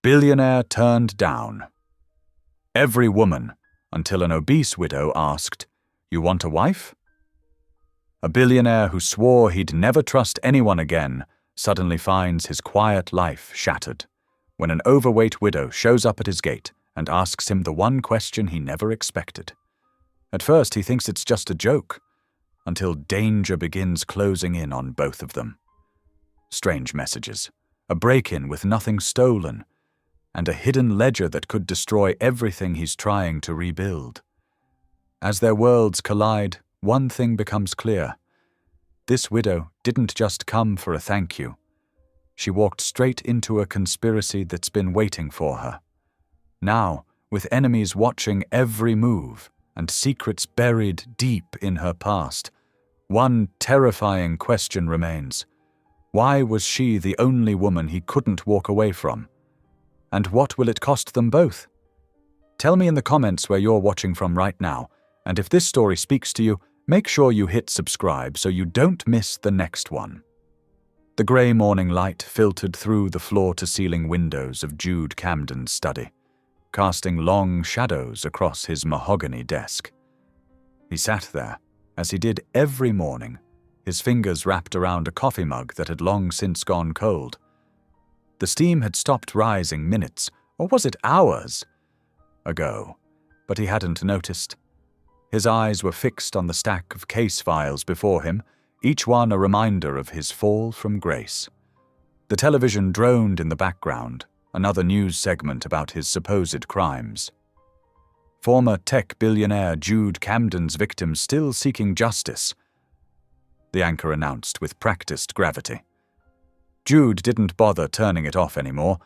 Billionaire turned down. Every woman, until an obese widow asked, "You want a wife?" A billionaire who swore he'd never trust anyone again suddenly finds his quiet life shattered when an overweight widow shows up at his gate and asks him the one question he never expected. At first he thinks it's just a joke, until danger begins closing in on both of them. Strange messages, a break-in with nothing stolen, and a hidden ledger that could destroy everything he's trying to rebuild. As their worlds collide, one thing becomes clear. This widow didn't just come for a thank you. She walked straight into a conspiracy that's been waiting for her. Now, with enemies watching every move and secrets buried deep in her past, one terrifying question remains. Why was she the only woman he couldn't walk away from? And what will it cost them both? Tell me in the comments where you're watching from right now, and if this story speaks to you, make sure you hit subscribe so you don't miss the next one. The grey morning light filtered through the floor-to-ceiling windows of Jude Camden's study, casting long shadows across his mahogany desk. He sat there, as he did every morning, his fingers wrapped around a coffee mug that had long since gone cold. The steam had stopped rising minutes, or was it hours, ago, but he hadn't noticed. His eyes were fixed on the stack of case files before him, each one a reminder of his fall from grace. The television droned in the background, another news segment about his supposed crimes. Former tech billionaire Jude Camden's victims still seeking justice, the anchor announced with practiced gravity. Jude didn't bother turning it off anymore.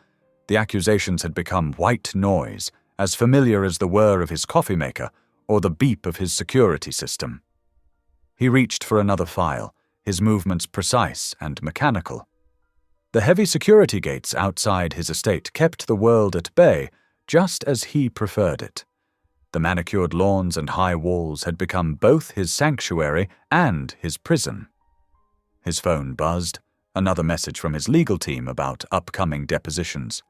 The accusations had become white noise, as familiar as the whir of his coffee maker or the beep of his security system. He reached for another file, his movements precise and mechanical. The heavy security gates outside his estate kept the world at bay, just as he preferred it. The manicured lawns and high walls had become both his sanctuary and his prison. His phone buzzed, another message from his legal team about upcoming depositions.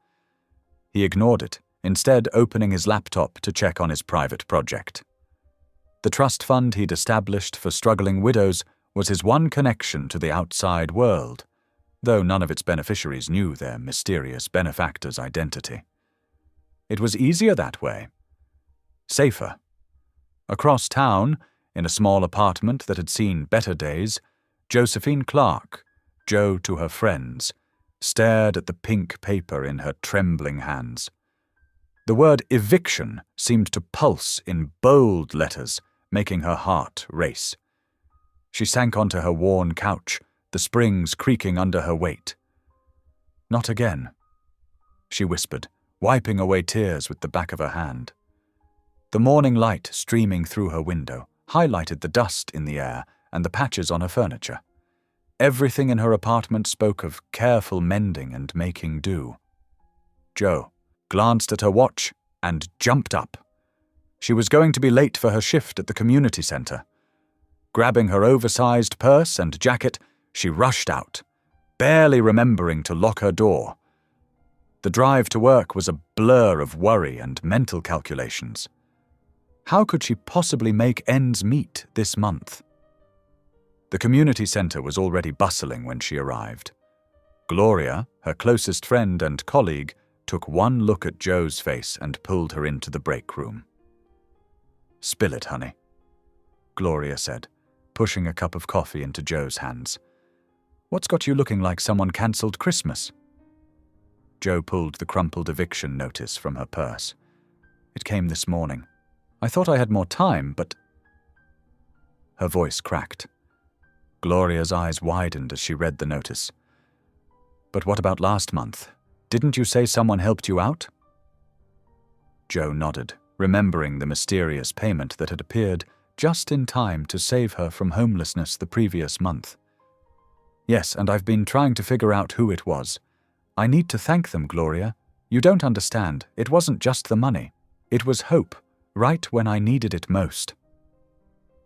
He ignored it, instead opening his laptop to check on his private project. The trust fund he'd established for struggling widows was his one connection to the outside world, though none of its beneficiaries knew their mysterious benefactor's identity. It was easier that way. Safer. Across town, in a small apartment that had seen better days, Josephine Clark, Jo to her friends, stared at the pink paper in her trembling hands. The word eviction seemed to pulse in bold letters, making her heart race. She sank onto her worn couch, the springs creaking under her weight. "Not again," she whispered, wiping away tears with the back of her hand. The morning light streaming through her window highlighted the dust in the air and the patches on her furniture. Everything in her apartment spoke of careful mending and making do. Jo glanced at her watch and jumped up. She was going to be late for her shift at the community center. Grabbing her oversized purse and jacket, she rushed out, barely remembering to lock her door. The drive to work was a blur of worry and mental calculations. How could she possibly make ends meet this month? The community center was already bustling when she arrived. Gloria, her closest friend and colleague, took one look at Jo's face and pulled her into the break room. "Spill it, honey," Gloria said, pushing a cup of coffee into Jo's hands. "What's got you looking like someone cancelled Christmas?" Jo pulled the crumpled eviction notice from her purse. "It came this morning. I thought I had more time, but—" Her voice cracked. Gloria's eyes widened as she read the notice. "But what about last month? Didn't you say someone helped you out?" Jo nodded, remembering the mysterious payment that had appeared just in time to save her from homelessness the previous month. "Yes, and I've been trying to figure out who it was. I need to thank them, Gloria. You don't understand. It wasn't just the money. It was hope, right when I needed it most."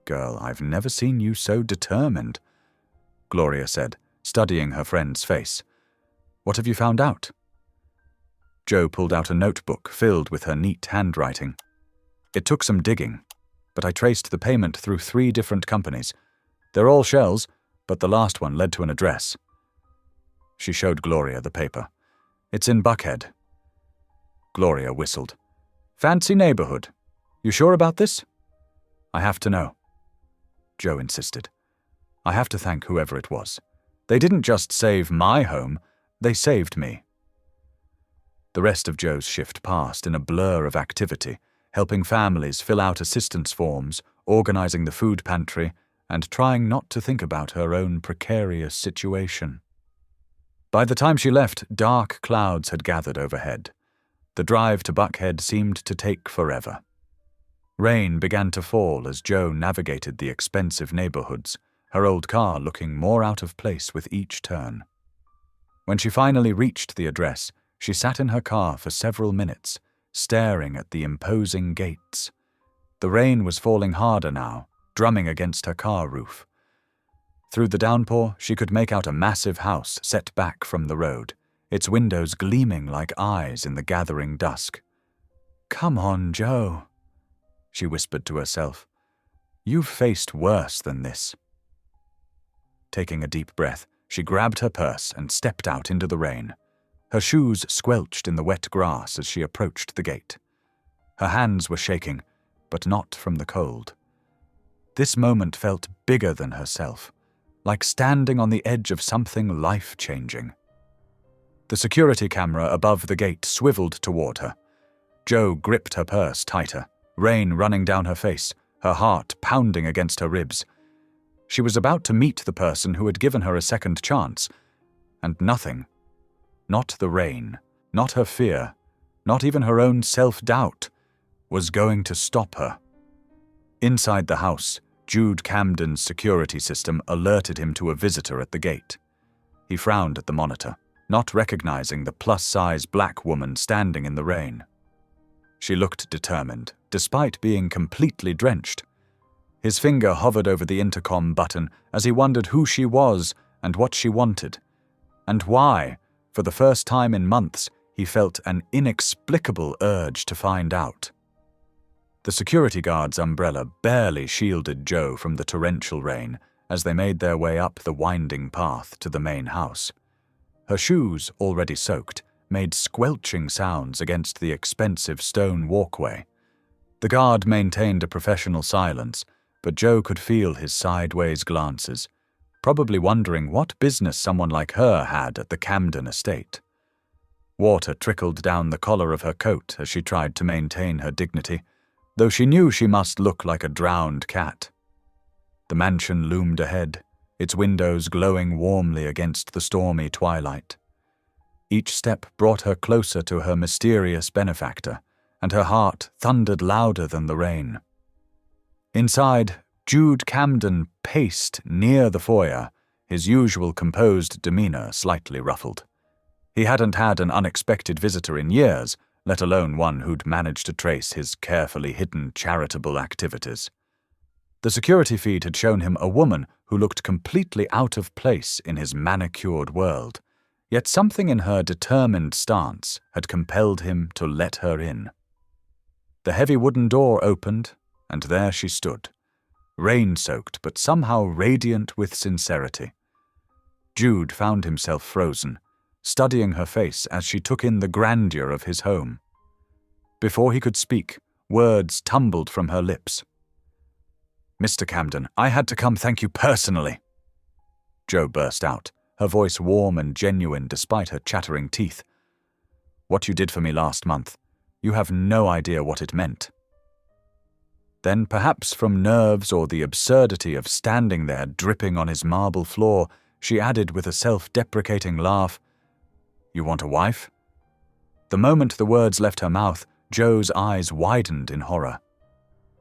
"Girl, I've never seen you so determined," Gloria said, studying her friend's face. "What have you found out?" Joe pulled out a notebook filled with her neat handwriting. It took some digging, but I traced the payment through 3 different companies. They're all shells, but the last one led to an address. She showed Gloria the paper. It's in Buckhead. Gloria whistled. Fancy neighborhood. You sure about this? I have to know. Joe insisted. I have to thank whoever it was. They didn't just save my home, they saved me. The rest of Joe's shift passed in a blur of activity, helping families fill out assistance forms, organizing the food pantry, and trying not to think about her own precarious situation. By the time she left, dark clouds had gathered overhead. The drive to Buckhead seemed to take forever. Rain began to fall as Joe navigated the expensive neighborhoods, her old car looking more out of place with each turn. When she finally reached the address, she sat in her car for several minutes, staring at the imposing gates. The rain was falling harder now, drumming against her car roof. Through the downpour, she could make out a massive house set back from the road, its windows gleaming like eyes in the gathering dusk. Come on, Joe, she whispered to herself. You've faced worse than this. Taking a deep breath, she grabbed her purse and stepped out into the rain. Her shoes squelched in the wet grass as she approached the gate. Her hands were shaking, but not from the cold. This moment felt bigger than herself, like standing on the edge of something life-changing. The security camera above the gate swiveled toward her. Joe gripped her purse tighter, rain running down her face, her heart pounding against her ribs. She was about to meet the person who had given her a second chance, and nothing, not the rain, not her fear, not even her own self-doubt, was going to stop her. Inside the house, Jude Camden's security system alerted him to a visitor at the gate. He frowned at the monitor, not recognizing the plus-size black woman standing in the rain. She looked determined, despite being completely drenched. His finger hovered over the intercom button as he wondered who she was and what she wanted, and why, for the first time in months, he felt an inexplicable urge to find out. The security guard's umbrella barely shielded Joe from the torrential rain as they made their way up the winding path to the main house. Her shoes, already soaked, made squelching sounds against the expensive stone walkway. The guard maintained a professional silence, but Joe could feel his sideways glances, probably wondering what business someone like her had at the Camden estate. Water trickled down the collar of her coat as she tried to maintain her dignity, though she knew she must look like a drowned cat. The mansion loomed ahead, its windows glowing warmly against the stormy twilight. Each step brought her closer to her mysterious benefactor, and her heart thundered louder than the rain. Inside, Jude Camden paced near the foyer, his usual composed demeanor slightly ruffled. He hadn't had an unexpected visitor in years, let alone one who'd managed to trace his carefully hidden charitable activities. The security feed had shown him a woman who looked completely out of place in his manicured world, yet something in her determined stance had compelled him to let her in. The heavy wooden door opened, and there she stood, rain-soaked but somehow radiant with sincerity. Jude found himself frozen, studying her face as she took in the grandeur of his home. Before he could speak, words tumbled from her lips. "Mr. Camden, I had to come thank you personally," Joe burst out, her voice warm and genuine despite her chattering teeth. "What you did for me last month, you have no idea what it meant." Then, perhaps from nerves or the absurdity of standing there dripping on his marble floor, she added with a self-deprecating laugh, "You want a wife?" The moment the words left her mouth, Joe's eyes widened in horror.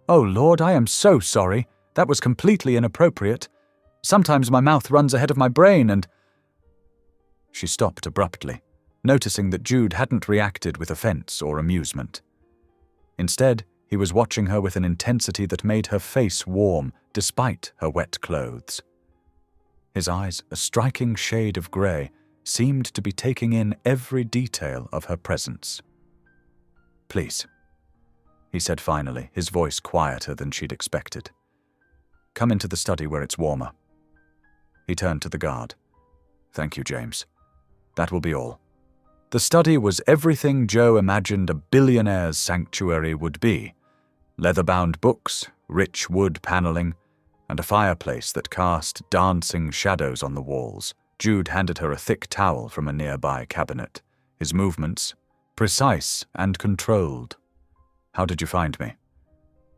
"Oh, Lord, I am so sorry. That was completely inappropriate. Sometimes my mouth runs ahead of my brain and—" She stopped abruptly, noticing that Jude hadn't reacted with offense or amusement. Instead, he was watching her with an intensity that made her face warm despite her wet clothes. His eyes, a striking shade of grey, seemed to be taking in every detail of her presence. "Please," he said finally, his voice quieter than she'd expected. "Come into the study where it's warmer." He turned to the guard. "Thank you, James. That will be all." The study was everything Joe imagined a billionaire's sanctuary would be. Leather-bound books, rich wood paneling, and a fireplace that cast dancing shadows on the walls. Jude handed her a thick towel from a nearby cabinet, his movements precise and controlled. "How did you find me?"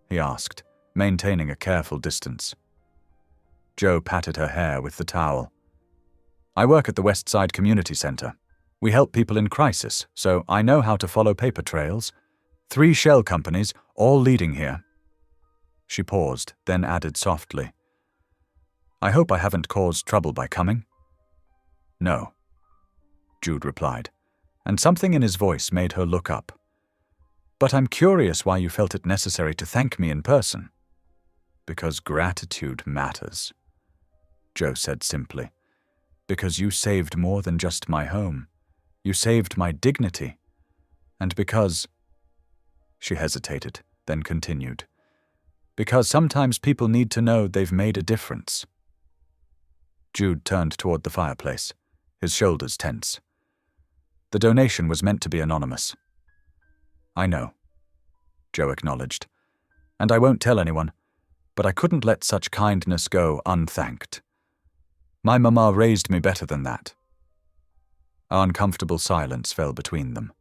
he asked, maintaining a careful distance. Joe patted her hair with the towel. "I work at the West Side Community Center. We help people in crisis, so I know how to follow paper trails. 3 shell companies, all leading here." She paused, then added softly, "I hope I haven't caused trouble by coming." "No," Jude replied, and something in his voice made her look up. "But I'm curious why you felt it necessary to thank me in person." "Because gratitude matters," Joe said simply. "Because you saved more than just my home. You saved my dignity. And because—" She hesitated, then continued. "Because sometimes people need to know they've made a difference." Jude turned toward the fireplace, his shoulders tense. "The donation was meant to be anonymous." "I know," Joe acknowledged. "And I won't tell anyone, but I couldn't let such kindness go unthanked. My mama raised me better than that." An uncomfortable silence fell between them.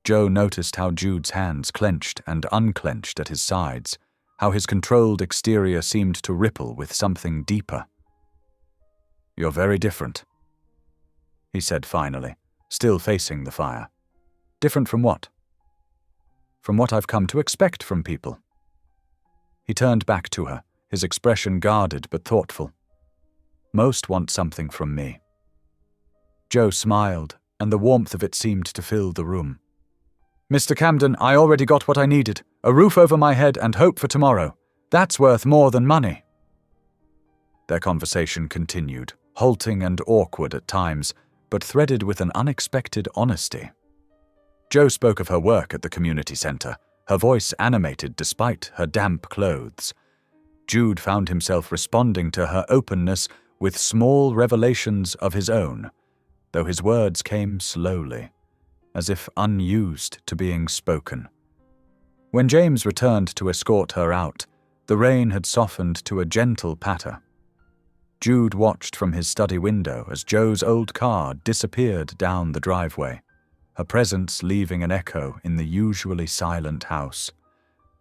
Joe noticed how Jude's hands clenched and unclenched at his sides, how his controlled exterior seemed to ripple with something deeper. "You're very different," he said finally, still facing the fire. "Different from what?" "From what I've come to expect from people." He turned back to her, his expression guarded but thoughtful. "Most want something from me." Joe smiled, and the warmth of it seemed to fill the room. "Mr. Camden, I already got what I needed. A roof over my head and hope for tomorrow. That's worth more than money." Their conversation continued, halting and awkward at times, but threaded with an unexpected honesty. Joe spoke of her work at the community center, her voice animated despite her damp clothes. Jude found himself responding to her openness with small revelations of his own, though his words came slowly, as if unused to being spoken. When James returned to escort her out, the rain had softened to a gentle patter. Jude watched from his study window as Joe's old car disappeared down the driveway, her presence leaving an echo in the usually silent house.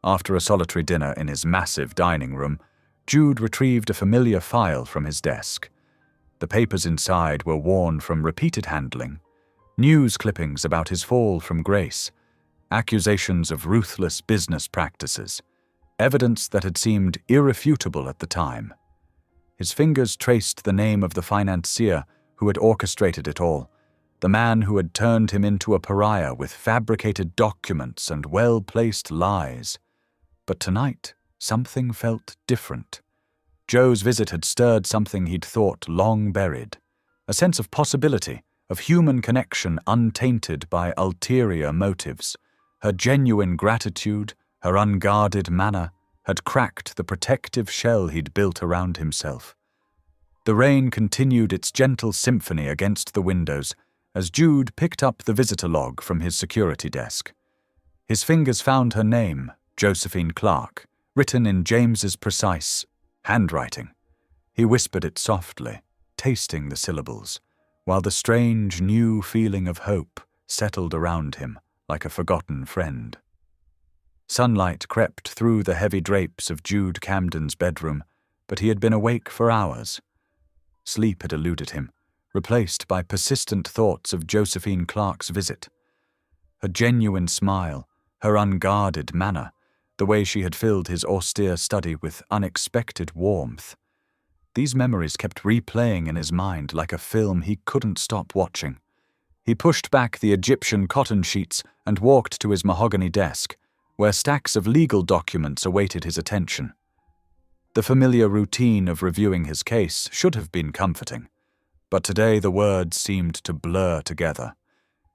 After a solitary dinner in his massive dining room, Jude retrieved a familiar file from his desk. The papers inside were worn from repeated handling, news clippings about his fall from grace, accusations of ruthless business practices, evidence that had seemed irrefutable at the time. His fingers traced the name of the financier who had orchestrated it all, the man who had turned him into a pariah with fabricated documents and well-placed lies. But tonight, something felt different. Joe's visit had stirred something he'd thought long buried, a sense of possibility, of human connection untainted by ulterior motives. Her genuine gratitude, her unguarded manner, had cracked the protective shell he'd built around himself. The rain continued its gentle symphony against the windows as Jude picked up the visitor log from his security desk. His fingers found her name, Josephine Clark, written in James's precise handwriting. He whispered it softly, tasting the syllables, while the strange new feeling of hope settled around him like a forgotten friend. Sunlight crept through the heavy drapes of Jude Camden's bedroom, but he had been awake for hours. Sleep had eluded him, replaced by persistent thoughts of Josephine Clark's visit. Her genuine smile, her unguarded manner, the way she had filled his austere study with unexpected warmth. These memories kept replaying in his mind like a film he couldn't stop watching. He pushed back the Egyptian cotton sheets and walked to his mahogany desk, where stacks of legal documents awaited his attention. The familiar routine of reviewing his case should have been comforting, But today the words seemed to blur together.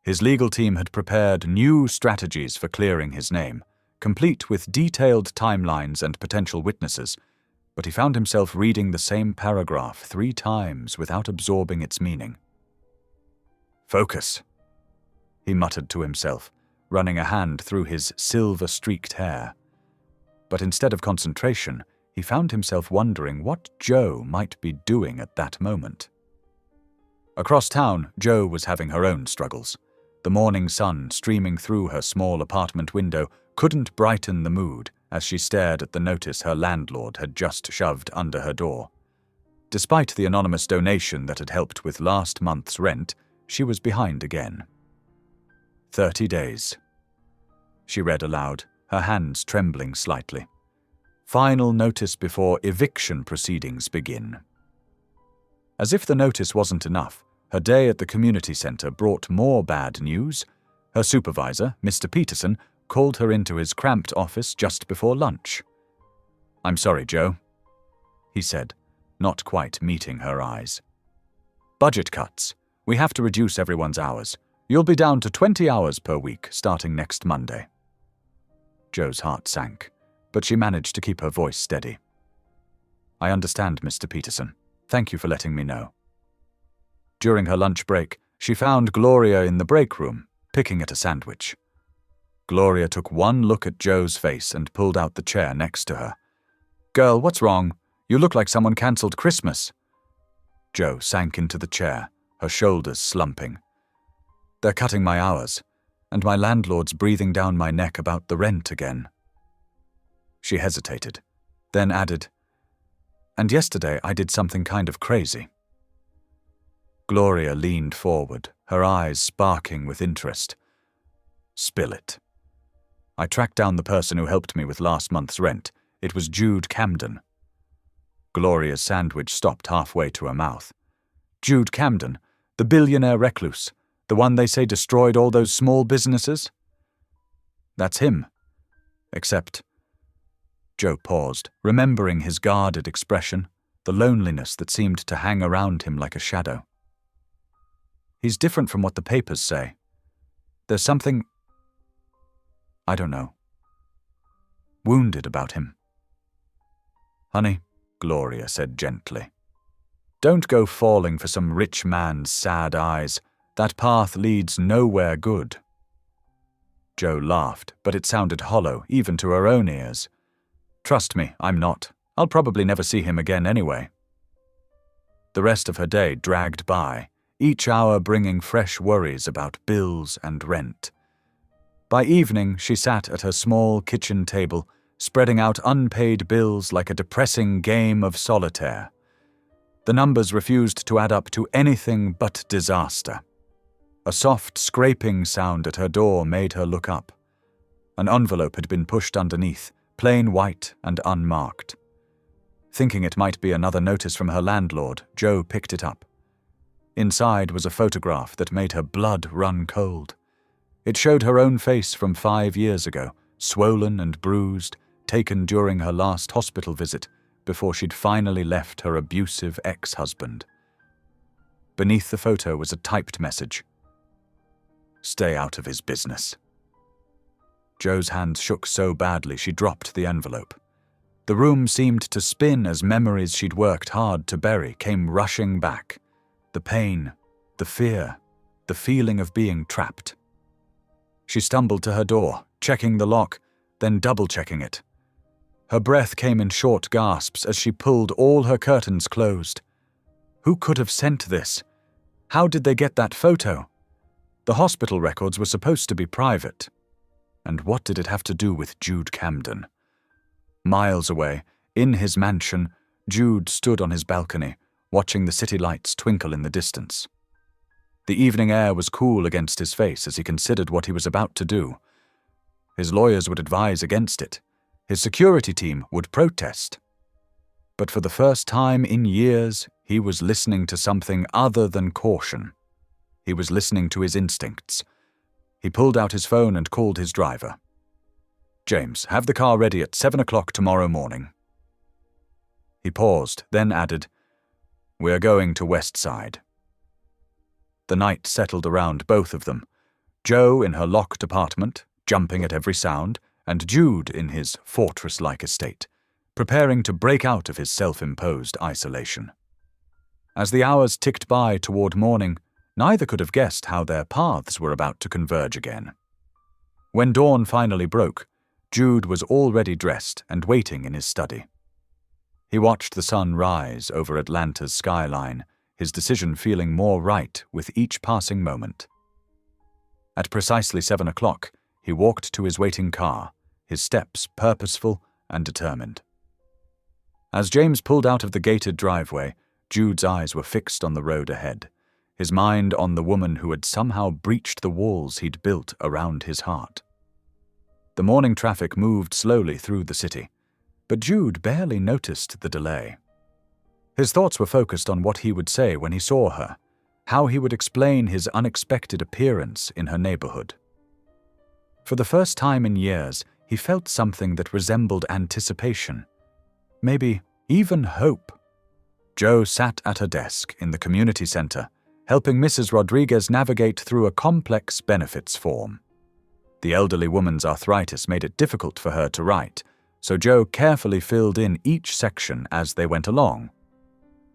His legal team had prepared new strategies for clearing his name, complete with detailed timelines and potential witnesses, but he found himself reading the same paragraph 3 times without absorbing its meaning. "Focus," he muttered to himself, running a hand through his silver-streaked hair. But instead of concentration, he found himself wondering what Joe might be doing at that moment. Across town, Joe was having her own struggles. The morning sun streaming through her small apartment window couldn't brighten the mood as she stared at the notice her landlord had just shoved under her door. Despite the anonymous donation that had helped with last month's rent, she was behind again. 30 days. She read aloud, her hands trembling slightly. Final notice before eviction proceedings begin. As if the notice wasn't enough, her day at the community center brought more bad news. Her supervisor, Mr. Peterson, called her into his cramped office just before lunch. "I'm sorry, Joe," he said, not quite meeting her eyes. "Budget cuts. We have to reduce everyone's hours. You'll be down to 20 hours per week starting next Monday." Joe's heart sank, but she managed to keep her voice steady. "I understand, Mr. Peterson. Thank you for letting me know." During her lunch break, she found Gloria in the break room, picking at a sandwich. Gloria took one look at Joe's face and pulled out the chair next to her. "Girl, what's wrong? You look like someone cancelled Christmas." Joe sank into the chair, her shoulders slumping. "They're cutting my hours, and my landlord's breathing down my neck about the rent again." She hesitated, then added, "And yesterday I did something kind of crazy." Gloria leaned forward, her eyes sparking with interest. "Spill it." "I tracked down the person who helped me with last month's rent. It was Jude Camden." Gloria's sandwich stopped halfway to her mouth. "Jude Camden, the billionaire recluse, the one they say destroyed all those small businesses?" "That's him. Except—" Joe paused, remembering his guarded expression, the loneliness that seemed to hang around him like a shadow. "He's different from what the papers say. There's something, I don't know, wounded about him." "Honey," Gloria said gently, "don't go falling for some rich man's sad eyes. That path leads nowhere good." Joe laughed, but it sounded hollow, even to her own ears. "Trust me, I'm not. I'll probably never see him again anyway." The rest of her day dragged by, each hour bringing fresh worries about bills and rent. By evening, she sat at her small kitchen table, spreading out unpaid bills like a depressing game of solitaire. The numbers refused to add up to anything but disaster. A soft scraping sound at her door made her look up. An envelope had been pushed underneath, plain white and unmarked. Thinking it might be another notice from her landlord, Joe picked it up. Inside was a photograph that made her blood run cold. It showed her own face from 5 years ago, swollen and bruised, taken during her last hospital visit before she'd finally left her abusive ex-husband. Beneath the photo was a typed message. "Stay out of his business." Joe's hands shook so badly she dropped the envelope. The room seemed to spin as memories she'd worked hard to bury came rushing back. The pain, the fear, the feeling of being trapped. She stumbled to her door, checking the lock, then double-checking it. Her breath came in short gasps as she pulled all her curtains closed. Who could have sent this? How did they get that photo? The hospital records were supposed to be private. And what did it have to do with Jude Camden? Miles away, in his mansion, Jude stood on his balcony, watching the city lights twinkle in the distance. The evening air was cool against his face as he considered what he was about to do. His lawyers would advise against it. His security team would protest. But for the first time in years, he was listening to something other than caution. He was listening to his instincts. He pulled out his phone and called his driver. "James, have the car ready at 7 o'clock tomorrow morning." He paused, then added, "We're going to West Side." The night settled around both of them. Jo in her locked apartment, jumping at every sound, and Jude in his fortress-like estate, preparing to break out of his self-imposed isolation. As the hours ticked by toward morning, neither could have guessed how their paths were about to converge again. When dawn finally broke, Jude was already dressed and waiting in his study. He watched the sun rise over Atlanta's skyline, his decision feeling more right with each passing moment. At precisely 7 o'clock, he walked to his waiting car, his steps purposeful and determined. As James pulled out of the gated driveway, Jude's eyes were fixed on the road ahead, his mind on the woman who had somehow breached the walls he'd built around his heart. The morning traffic moved slowly through the city, but Jude barely noticed the delay. His thoughts were focused on what he would say when he saw her, how he would explain his unexpected appearance in her neighborhood. For the first time in years, he felt something that resembled anticipation, maybe even hope. Jo sat at her desk in the community center, helping Mrs. Rodriguez navigate through a complex benefits form. The elderly woman's arthritis made it difficult for her to write, so Jo carefully filled in each section as they went along.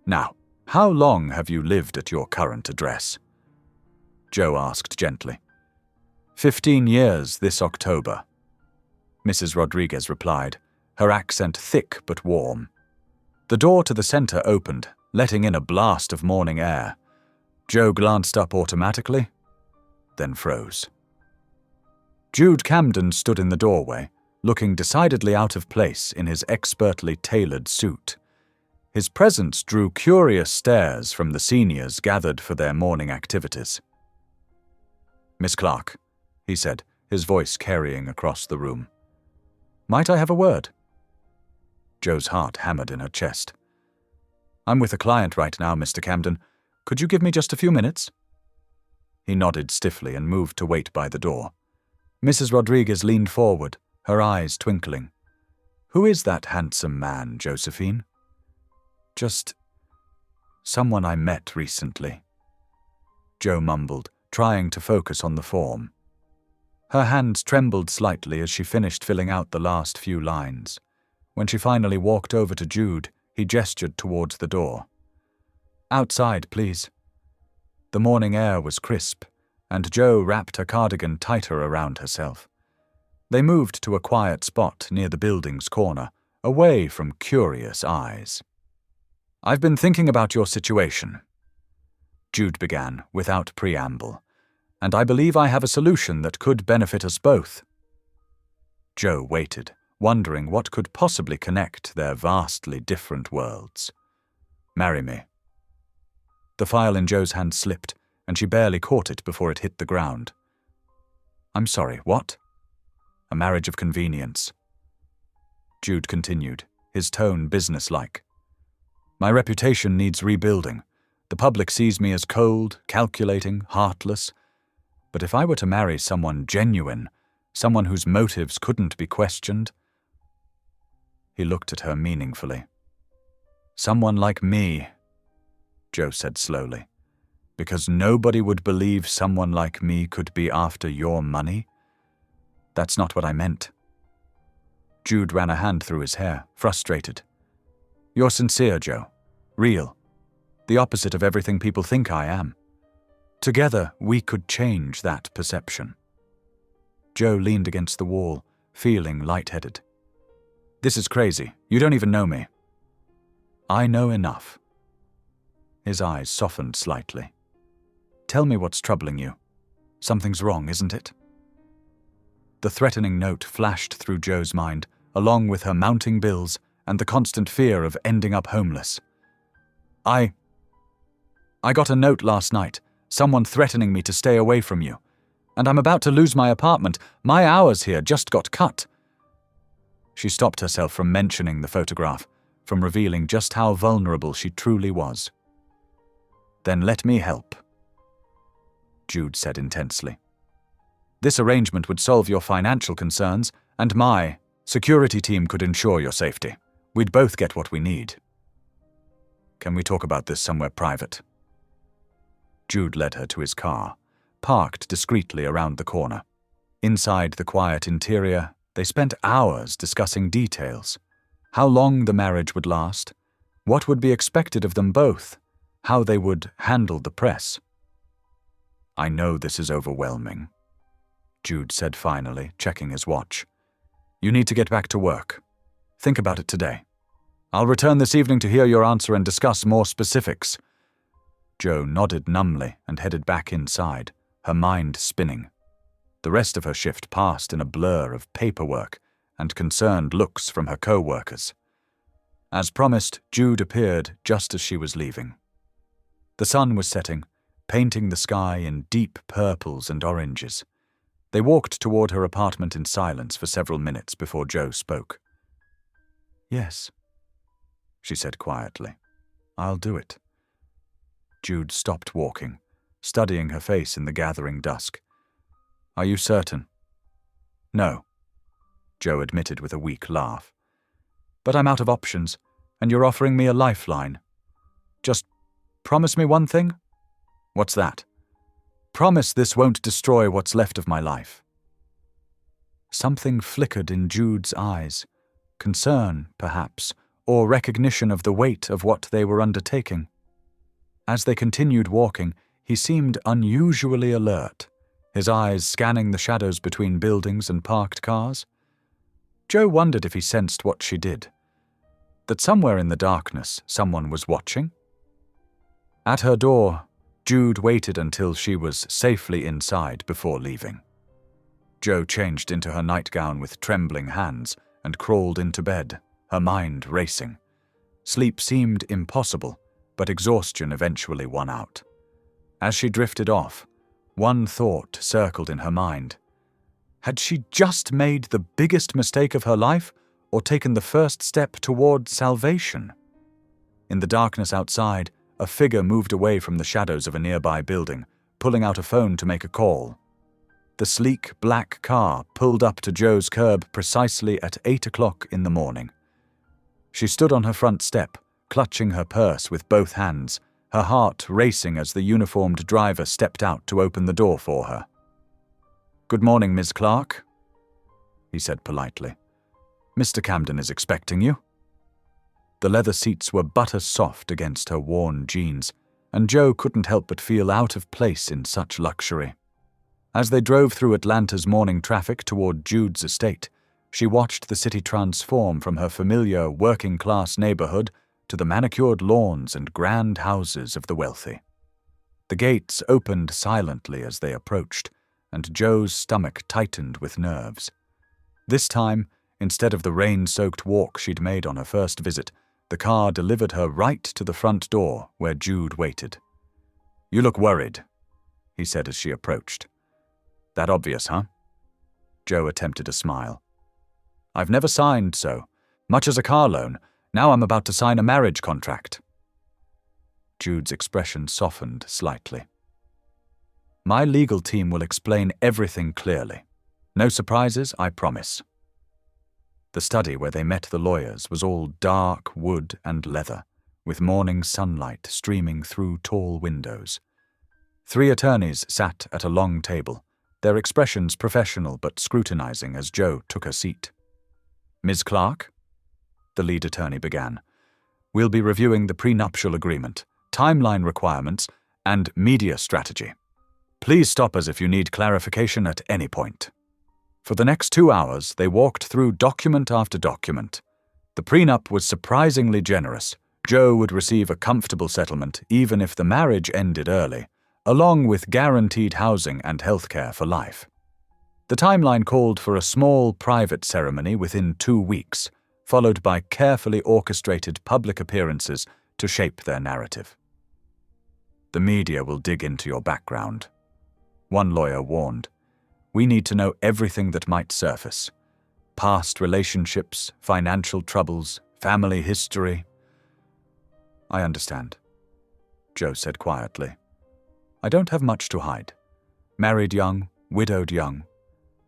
"Now, how long have you lived at your current address?" Jo asked gently. 15 years this October," Mrs. Rodriguez replied, her accent thick but warm. The door to the center opened, letting in a blast of morning air. Jo glanced up automatically, then froze. Jude Camden stood in the doorway, looking decidedly out of place in his expertly tailored suit. His presence drew curious stares from the seniors gathered for their morning activities. "Miss Clark," he said, his voice carrying across the room. "Might I have a word?" Jo's heart hammered in her chest. "I'm with a client right now, Mr. Camden. Could you give me just a few minutes?" He nodded stiffly and moved to wait by the door. Mrs. Rodriguez leaned forward, her eyes twinkling. "Who is that handsome man, Josephine?" "Just someone I met recently," Jo mumbled, trying to focus on the form. Her hands trembled slightly as she finished filling out the last few lines. When she finally walked over to Jude, he gestured towards the door. "Outside, please." The morning air was crisp, and Jo wrapped her cardigan tighter around herself. They moved to a quiet spot near the building's corner, away from curious eyes. "I've been thinking about your situation," Jude began without preamble, "and I believe I have a solution that could benefit us both." Jo waited, wondering what could possibly connect their vastly different worlds. "Marry me." The file in Jo's hand slipped, and she barely caught it before it hit the ground. "I'm sorry, what?" "A marriage of convenience." Jude continued, his tone businesslike. "My reputation needs rebuilding. The public sees me as cold, calculating, heartless. But if I were to marry someone genuine, someone whose motives couldn't be questioned..." He looked at her meaningfully. "Someone like me," Jo said slowly, "because nobody would believe someone like me could be after your money. That's not what I meant." Jude ran a hand through his hair, frustrated. "You're sincere, Jo. Real. The opposite of everything people think I am. Together, we could change that perception." Jo leaned against the wall, feeling lightheaded. "This is crazy. You don't even know me." "I know enough." His eyes softened slightly. "Tell me what's troubling you. Something's wrong, isn't it?" The threatening note flashed through Jo's mind, along with her mounting bills and the constant fear of ending up homeless. I got a note last night, someone threatening me to stay away from you. And I'm about to lose my apartment. My hours here just got cut." She stopped herself from mentioning the photograph, from revealing just how vulnerable she truly was. "Then let me help," Jude said intensely. "This arrangement would solve your financial concerns, and my security team could ensure your safety. We'd both get what we need. Can we talk about this somewhere private?" Jude led her to his car, parked discreetly around the corner. Inside the quiet interior, they spent hours discussing details. How long the marriage would last, what would be expected of them both, how they would handle the press. "I know this is overwhelming," Jude said finally, checking his watch. "You need to get back to work. Think about it today. I'll return this evening to hear your answer and discuss more specifics." Jo nodded numbly and headed back inside, her mind spinning. The rest of her shift passed in a blur of paperwork and concerned looks from her co-workers. As promised, Jude appeared just as she was leaving. The sun was setting, painting the sky in deep purples and oranges. They walked toward her apartment in silence for several minutes before Jo spoke. "Yes," she said quietly. "I'll do it." Jude stopped walking, studying her face in the gathering dusk. "Are you certain?" "No," Jo admitted with a weak laugh. "But I'm out of options, and you're offering me a lifeline. Just promise me one thing?" "What's that?" "Promise this won't destroy what's left of my life." Something flickered in Jude's eyes, concern, perhaps, or recognition of the weight of what they were undertaking. As they continued walking, he seemed unusually alert, his eyes scanning the shadows between buildings and parked cars. Jo wondered if he sensed what she did, that somewhere in the darkness someone was watching. At her door, Jude waited until she was safely inside before leaving. Jo changed into her nightgown with trembling hands and crawled into bed, her mind racing. Sleep seemed impossible, but exhaustion eventually won out. As she drifted off, one thought circled in her mind. Had she just made the biggest mistake of her life, or taken the first step toward salvation? In the darkness outside, a figure moved away from the shadows of a nearby building, pulling out a phone to make a call. The sleek black car pulled up to Jo's curb precisely at 8 o'clock in the morning. She stood on her front step, clutching her purse with both hands, her heart racing as the uniformed driver stepped out to open the door for her. "Good morning, Ms. Clark," he said politely. "Mr. Camden is expecting you." The leather seats were butter soft against her worn jeans, and Jo couldn't help but feel out of place in such luxury. As they drove through Atlanta's morning traffic toward Jude's estate, she watched the city transform from her familiar working-class neighborhood to the manicured lawns and grand houses of the wealthy. The gates opened silently as they approached, and Jo's stomach tightened with nerves. This time, instead of the rain-soaked walk she'd made on her first visit, the car delivered her right to the front door where Jude waited. "You look worried," he said as she approached. "That obvious, huh?" Jo attempted a smile. "I've never signed so. Much as a car loan, now I'm about to sign a marriage contract." Jude's expression softened slightly. "My legal team will explain everything clearly. No surprises, I promise." The study where they met the lawyers was all dark wood and leather, with morning sunlight streaming through tall windows. 3 attorneys sat at a long table, their expressions professional but scrutinizing as Jo took her seat. "Ms. Clark," the lead attorney began, "we'll be reviewing the prenuptial agreement, timeline requirements, and media strategy. Please stop us if you need clarification at any point." For the next 2 hours, they walked through document after document. The prenup was surprisingly generous. Jo would receive a comfortable settlement even if the marriage ended early, along with guaranteed housing and health care for life. The timeline called for a small private ceremony within 2 weeks, followed by carefully orchestrated public appearances to shape their narrative. "The media will dig into your background," one lawyer warned. "We need to know everything that might surface. Past relationships, financial troubles, family history." "I understand," Jo said quietly. "I don't have much to hide. Married young, widowed young.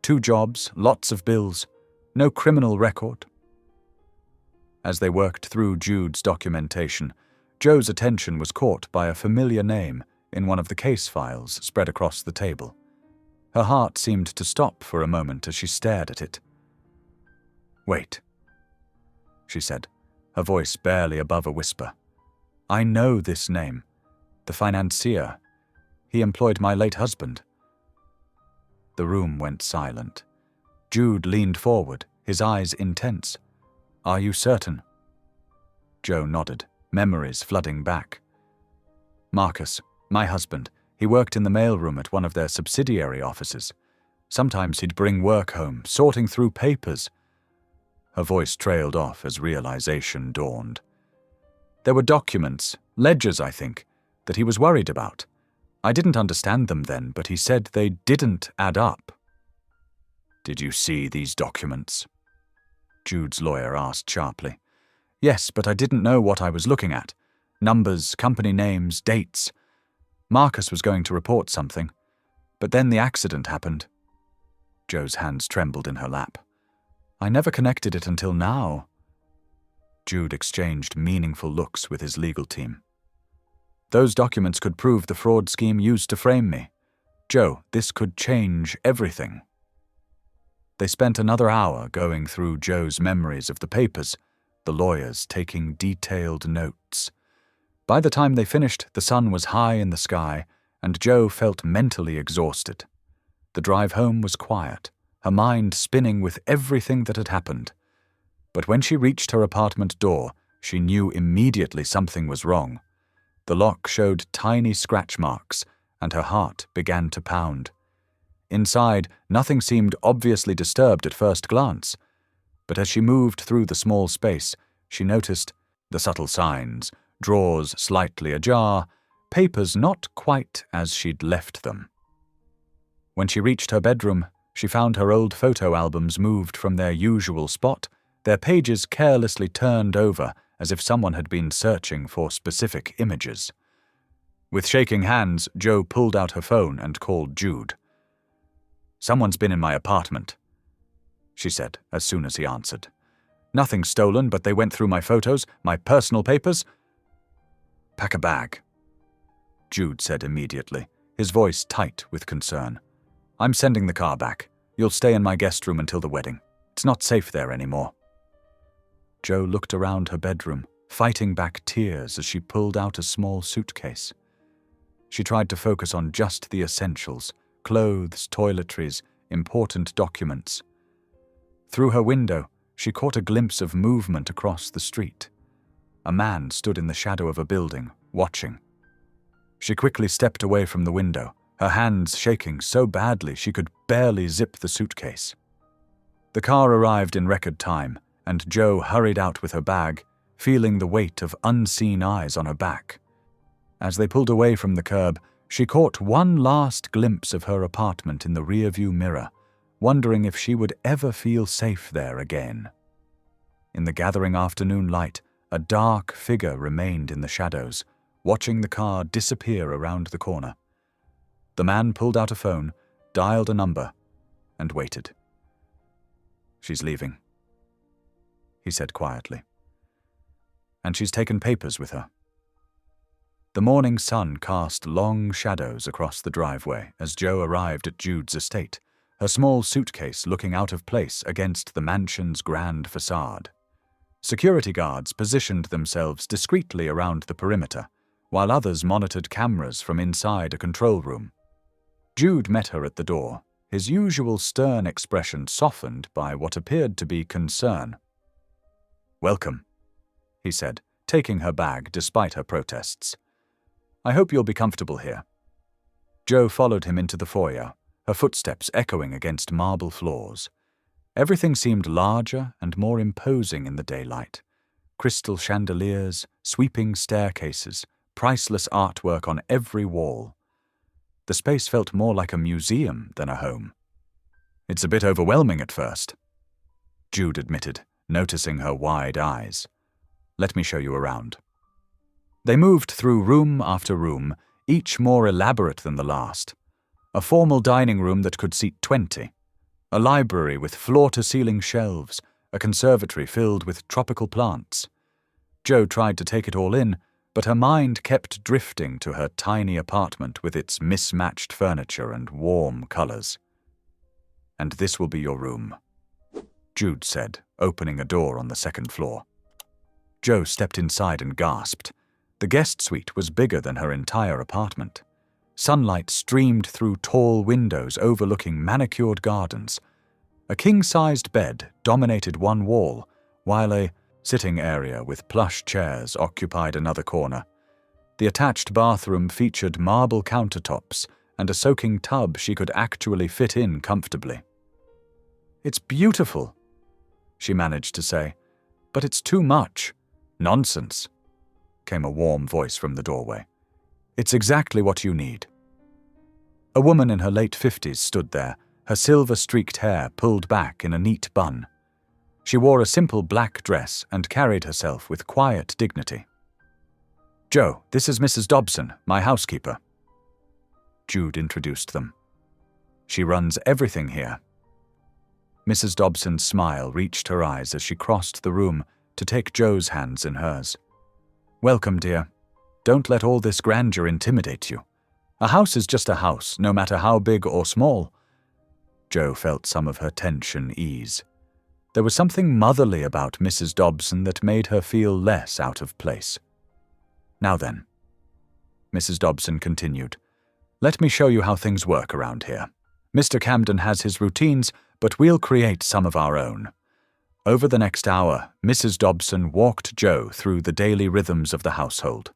2 jobs, lots of bills, no criminal record." As they worked through Jude's documentation, Jo's attention was caught by a familiar name in one of the case files spread across the table. Her heart seemed to stop for a moment as she stared at it. "Wait," she said, her voice barely above a whisper. "I know this name. The financier. He employed my late husband." The room went silent. Jude leaned forward, his eyes intense. "Are you certain?" Joe nodded, memories flooding back. "Marcus, my husband, he worked in the mailroom at one of their subsidiary offices. Sometimes he'd bring work home, sorting through papers." Her voice trailed off as realization dawned. "There were documents, ledgers, I think, that he was worried about. I didn't understand them then, but he said they didn't add up." "Did you see these documents?" Jude's lawyer asked sharply. "Yes, but I didn't know what I was looking at. Numbers, company names, dates. Marcus was going to report something, but then the accident happened." Joe's hands trembled in her lap. "I never connected it until now." Jude exchanged meaningful looks with his legal team. "Those documents could prove the fraud scheme used to frame me. Joe, this could change everything." They spent another hour going through Joe's memories of the papers, the lawyers taking detailed notes. By the time they finished, the sun was high in the sky, and Joe felt mentally exhausted. The drive home was quiet, her mind spinning with everything that had happened. But when she reached her apartment door, she knew immediately something was wrong. The lock showed tiny scratch marks, and her heart began to pound. Inside, nothing seemed obviously disturbed at first glance, but as she moved through the small space, she noticed the subtle signs, drawers slightly ajar, papers not quite as she'd left them. When she reached her bedroom, she found her old photo albums moved from their usual spot, their pages carelessly turned over as if someone had been searching for specific images. With shaking hands, Joe pulled out her phone and called Jude. "Someone's been in my apartment," she said as soon as he answered. "Nothing stolen, but they went through my photos, my personal papers." "Pack a bag," Jude said immediately, his voice tight with concern. "I'm sending the car back. You'll stay in my guest room until the wedding. It's not safe there anymore." Joe looked around her bedroom, fighting back tears as she pulled out a small suitcase. She tried to focus on just the essentials: clothes, toiletries, important documents. Through her window, she caught a glimpse of movement across the street. A man stood in the shadow of a building, watching. She quickly stepped away from the window, her hands shaking so badly she could barely zip the suitcase. The car arrived in record time, and Joe hurried out with her bag, feeling the weight of unseen eyes on her back. As they pulled away from the curb, she caught one last glimpse of her apartment in the rearview mirror, wondering if she would ever feel safe there again. In the gathering afternoon light, a dark figure remained in the shadows, watching the car disappear around the corner. The man pulled out a phone, dialed a number, and waited. "She's leaving," he said quietly. "And she's taken papers with her." The morning sun cast long shadows across the driveway as Joe arrived at Jude's estate, her small suitcase looking out of place against the mansion's grand facade. Security guards positioned themselves discreetly around the perimeter, while others monitored cameras from inside a control room. Jude met her at the door, his usual stern expression softened by what appeared to be concern. "Welcome," he said, taking her bag despite her protests. "I hope you'll be comfortable here." Joe followed him into the foyer, her footsteps echoing against marble floors. Everything seemed larger and more imposing in the daylight. Crystal chandeliers, sweeping staircases, priceless artwork on every wall. The space felt more like a museum than a home. "It's a bit overwhelming at first," Jude admitted, noticing her wide eyes. "Let me show you around." They moved through room after room, each more elaborate than the last. A formal dining room that could seat 20. A library with floor-to-ceiling shelves, a conservatory filled with tropical plants. Joe tried to take it all in, but her mind kept drifting to her tiny apartment with its mismatched furniture and warm colors. "And this will be your room," Jude said, opening a door on the second floor. Jo stepped inside and gasped. The guest suite was bigger than her entire apartment. Sunlight streamed through tall windows overlooking manicured gardens. A king-sized bed dominated one wall, while a sitting area with plush chairs occupied another corner. The attached bathroom featured marble countertops and a soaking tub she could actually fit in comfortably. "It's beautiful," she managed to say, "but it's too much." "Nonsense," came a warm voice from the doorway. "It's exactly what you need." A woman in her late 50s stood there, her silver-streaked hair pulled back in a neat bun. She wore a simple black dress and carried herself with quiet dignity. "Jo, this is Mrs. Dobson, my housekeeper." Jude introduced them. "She runs everything here." Mrs. Dobson's smile reached her eyes as she crossed the room to take Jo's hands in hers. "Welcome, dear. Don't let all this grandeur intimidate you. A house is just a house, no matter how big or small." Jo felt some of her tension ease. There was something motherly about Mrs. Dobson that made her feel less out of place. "Now then," Mrs. Dobson continued, "let me show you how things work around here. Mr. Camden has his routines, but we'll create some of our own." Over the next hour, Mrs. Dobson walked Jo through the daily rhythms of the household.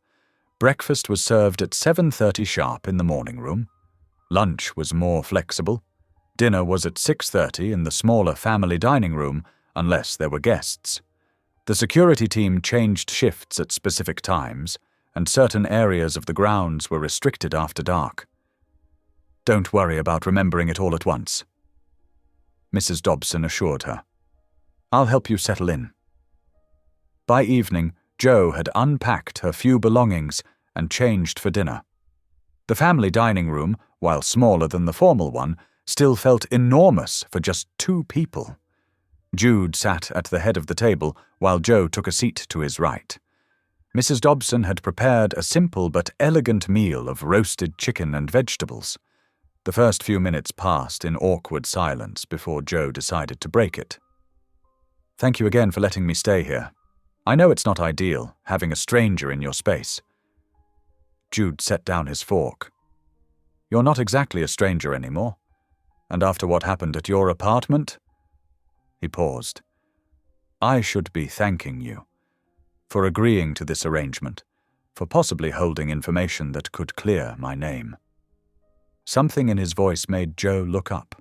Breakfast was served at 7:30 sharp in the morning room. Lunch was more flexible. Dinner was at 6:30 in the smaller family dining room, unless there were guests. The security team changed shifts at specific times, and certain areas of the grounds were restricted after dark. "Don't worry about remembering it all at once," Mrs. Dobson assured her. "I'll help you settle in." By evening, Jo had unpacked her few belongings and changed for dinner. The family dining room, while smaller than the formal one, still felt enormous for just 2 people. Jude sat at the head of the table while Jo took a seat to his right. Mrs. Dobson had prepared a simple but elegant meal of roasted chicken and vegetables. The first few minutes passed in awkward silence before Jo decided to break it. "Thank you again for letting me stay here. I know it's not ideal, having a stranger in your space." Jude set down his fork. "You're not exactly a stranger anymore. And after what happened at your apartment?" He paused. "I should be thanking you for agreeing to this arrangement, for possibly holding information that could clear my name." Something in his voice made Jo look up.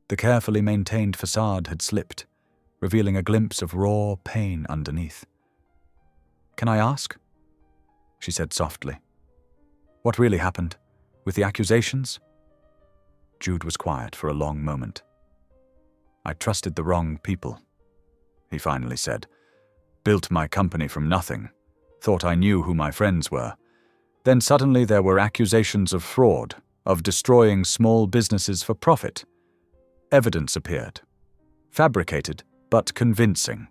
The carefully maintained facade had slipped, revealing a glimpse of raw pain underneath. "Can I ask?" she said softly. "What really happened? With the accusations?" Jude was quiet for a long moment. "I trusted the wrong people," he finally said. "Built my company from nothing. Thought I knew who my friends were. Then suddenly there were accusations of fraud, of destroying small businesses for profit. Evidence appeared. Fabricated, but convincing.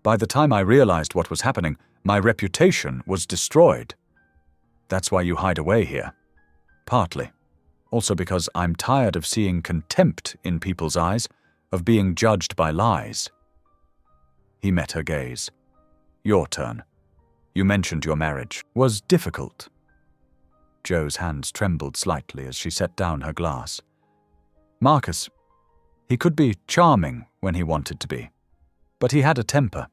By the time I realized what was happening, my reputation was destroyed. That's why you hide away here. Partly. Also because I'm tired of seeing contempt in people's eyes, of being judged by lies." He met her gaze. "Your turn. You mentioned your marriage was difficult." Jo's hands trembled slightly as she set down her glass. "Marcus, he could be charming when he wanted to be, but he had a temper.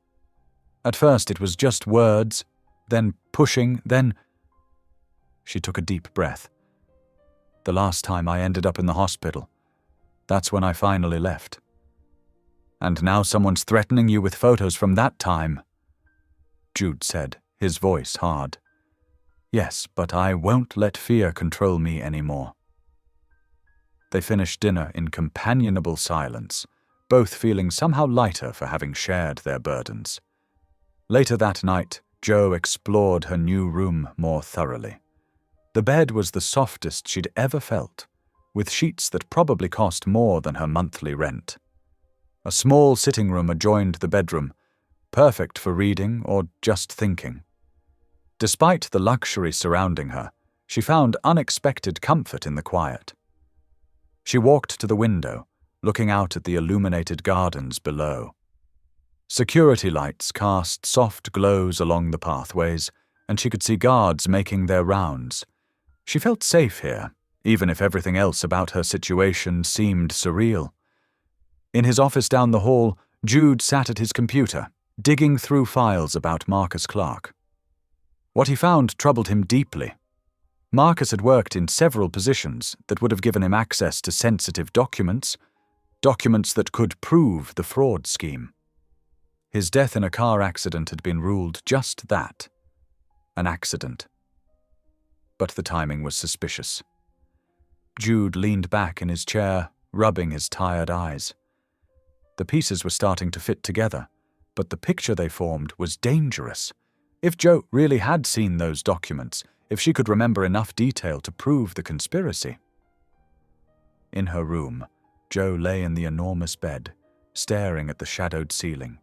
At first it was just words, then pushing, then—" She took a deep breath. "The last time I ended up in the hospital, that's when I finally left. And now someone's threatening you with photos from that time," Jude said, his voice hard. "Yes, but I won't let fear control me anymore." They finished dinner in companionable silence, both feeling somehow lighter for having shared their burdens. Later that night, Jo explored her new room more thoroughly. The bed was the softest she'd ever felt, with sheets that probably cost more than her monthly rent. A small sitting room adjoined the bedroom, perfect for reading or just thinking. Despite the luxury surrounding her, she found unexpected comfort in the quiet. She walked to the window, looking out at the illuminated gardens below. Security lights cast soft glows along the pathways, and she could see guards making their rounds. She felt safe here, even if everything else about her situation seemed surreal. In his office down the hall, Jude sat at his computer, digging through files about Marcus Clark. What he found troubled him deeply. Marcus had worked in several positions that would have given him access to sensitive documents that could prove the fraud scheme. His death in a car accident had been ruled just that, an accident. But the timing was suspicious. Jude leaned back in his chair, rubbing his tired eyes. The pieces were starting to fit together, but the picture they formed was dangerous. If Jo really had seen those documents, if she could remember enough detail to prove the conspiracy. In her room, Jo lay in the enormous bed, staring at the shadowed ceiling.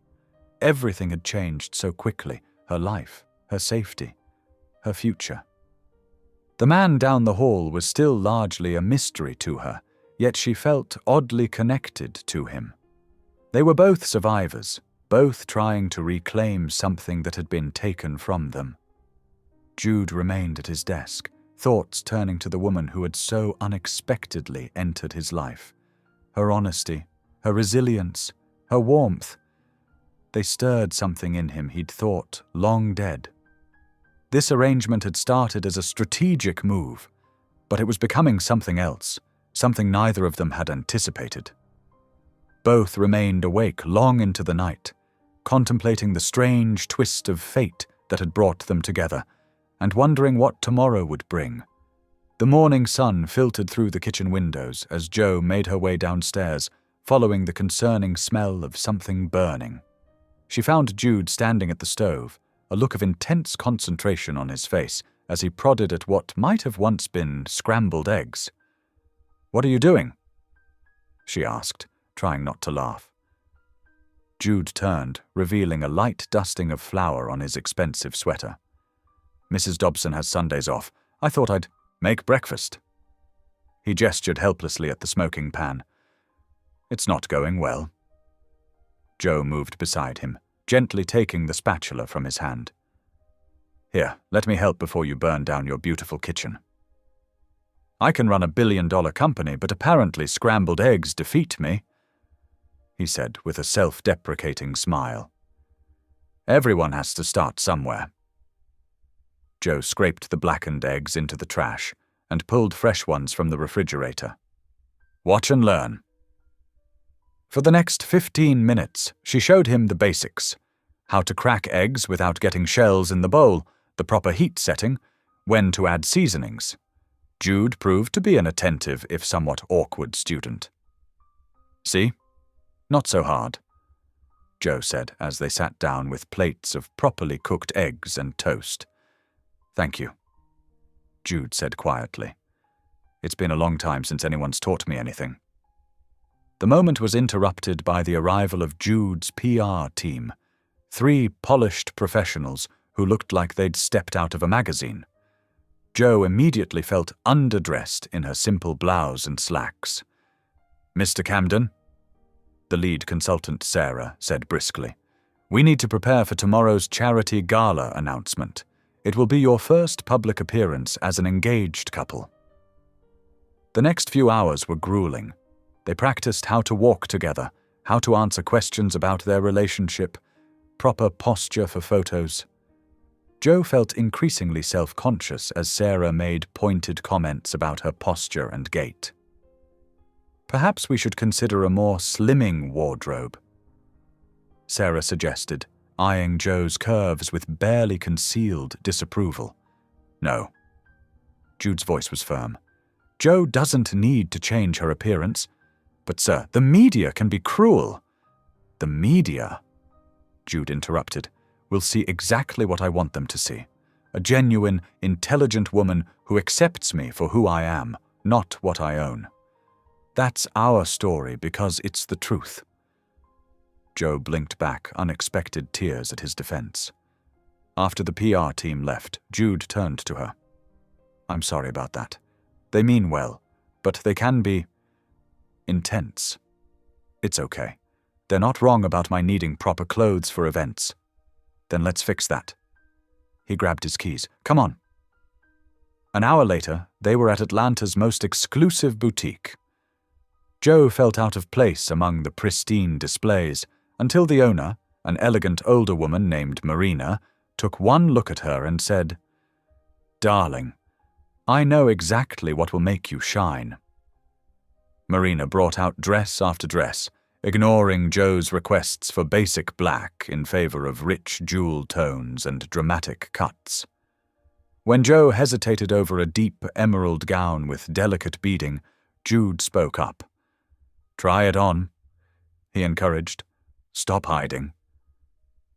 Everything had changed so quickly, her life, her safety, her future. The man down the hall was still largely a mystery to her, yet she felt oddly connected to him. They were both survivors, both trying to reclaim something that had been taken from them. Jude remained at his desk, thoughts turning to the woman who had so unexpectedly entered his life. Her honesty, her resilience, her warmth. They stirred something in him he'd thought long dead. This arrangement had started as a strategic move, but it was becoming something else, something neither of them had anticipated. Both remained awake long into the night, contemplating the strange twist of fate that had brought them together, and wondering what tomorrow would bring. The morning sun filtered through the kitchen windows as Jo made her way downstairs, following the concerning smell of something burning. She found Jude standing at the stove, a look of intense concentration on his face as he prodded at what might have once been scrambled eggs. "What are you doing?" she asked, trying not to laugh. Jude turned, revealing a light dusting of flour on his expensive sweater. "Mrs. Dobson has Sundays off. I thought I'd make breakfast." He gestured helplessly at the smoking pan. "It's not going well." Jo moved beside him, gently taking the spatula from his hand. "Here, let me help before you burn down your beautiful kitchen." "I can run a billion-dollar company, but apparently scrambled eggs defeat me," he said with a self-deprecating smile. "Everyone has to start somewhere." Jo scraped the blackened eggs into the trash and pulled fresh ones from the refrigerator. "Watch and learn." For the next 15 minutes, she showed him the basics: how to crack eggs without getting shells in the bowl, the proper heat setting, when to add seasonings. Jude proved to be an attentive, if somewhat awkward student. "See? Not so hard," Jo said as they sat down with plates of properly cooked eggs and toast. "Thank you," Jude said quietly. "It's been a long time since anyone's taught me anything." The moment was interrupted by the arrival of Jude's PR team, 3 polished professionals who looked like they'd stepped out of a magazine. Jo immediately felt underdressed in her simple blouse and slacks. "Mr. Camden," the lead consultant Sarah said briskly, "we need to prepare for tomorrow's charity gala announcement. It will be your first public appearance as an engaged couple." The next few hours were grueling. They practiced how to walk together, how to answer questions about their relationship, proper posture for photos. Jo felt increasingly self-conscious as Sarah made pointed comments about her posture and gait. "Perhaps we should consider a more slimming wardrobe," Sarah suggested, eyeing Jo's curves with barely concealed disapproval. "No." Jude's voice was firm. "Jo doesn't need to change her appearance. But, sir, the media can be cruel." "The media," Jude interrupted, "will see exactly what I want them to see. A genuine, intelligent woman who accepts me for who I am, not what I own. That's our story because it's the truth." Jo blinked back unexpected tears at his defense. After the PR team left, Jude turned to her. I'm sorry about that. They mean well, but they can be intense. It's okay. They're not wrong about my needing proper clothes for events. Then let's fix that. He grabbed his keys. Come on. An hour later, they were at Atlanta's most exclusive boutique. Joe felt out of place among the pristine displays until the owner, an elegant older woman named Marina, took one look at her and said, Darling, I know exactly what will make you shine. Marina brought out dress after dress, ignoring Joe's requests for basic black in favor of rich jewel tones and dramatic cuts. When Joe hesitated over a deep emerald gown with delicate beading, Jude spoke up. Try it on, he encouraged. Stop hiding.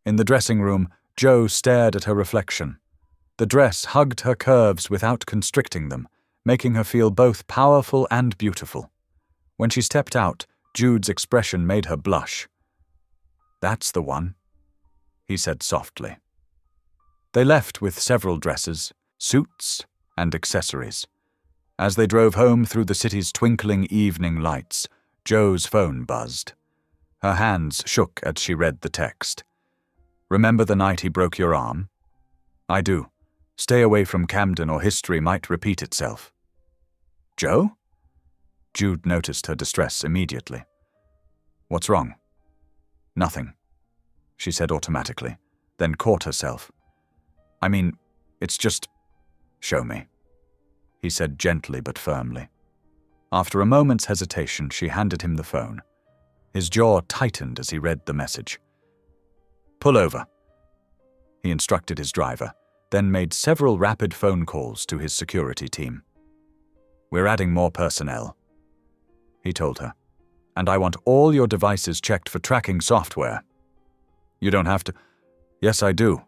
In the dressing room, Joe stared at her reflection. The dress hugged her curves without constricting them, making her feel both powerful and beautiful. When she stepped out, Jude's expression made her blush. That's the one, he said softly. They left with several dresses, suits, and accessories. As they drove home through the city's twinkling evening lights, Joe's phone buzzed. Her hands shook as she read the text. Remember the night he broke your arm? I do. Stay away from Camden or history might repeat itself. Joe? Jude noticed her distress immediately. What's wrong? Nothing, she said automatically, then caught herself. I mean, it's just... Show me, he said gently but firmly. After a moment's hesitation, she handed him the phone. His jaw tightened as he read the message. Pull over, he instructed his driver, then made several rapid phone calls to his security team. We're adding more personnel, he told her, and I want all your devices checked for tracking software. You don't have to... Yes, I do.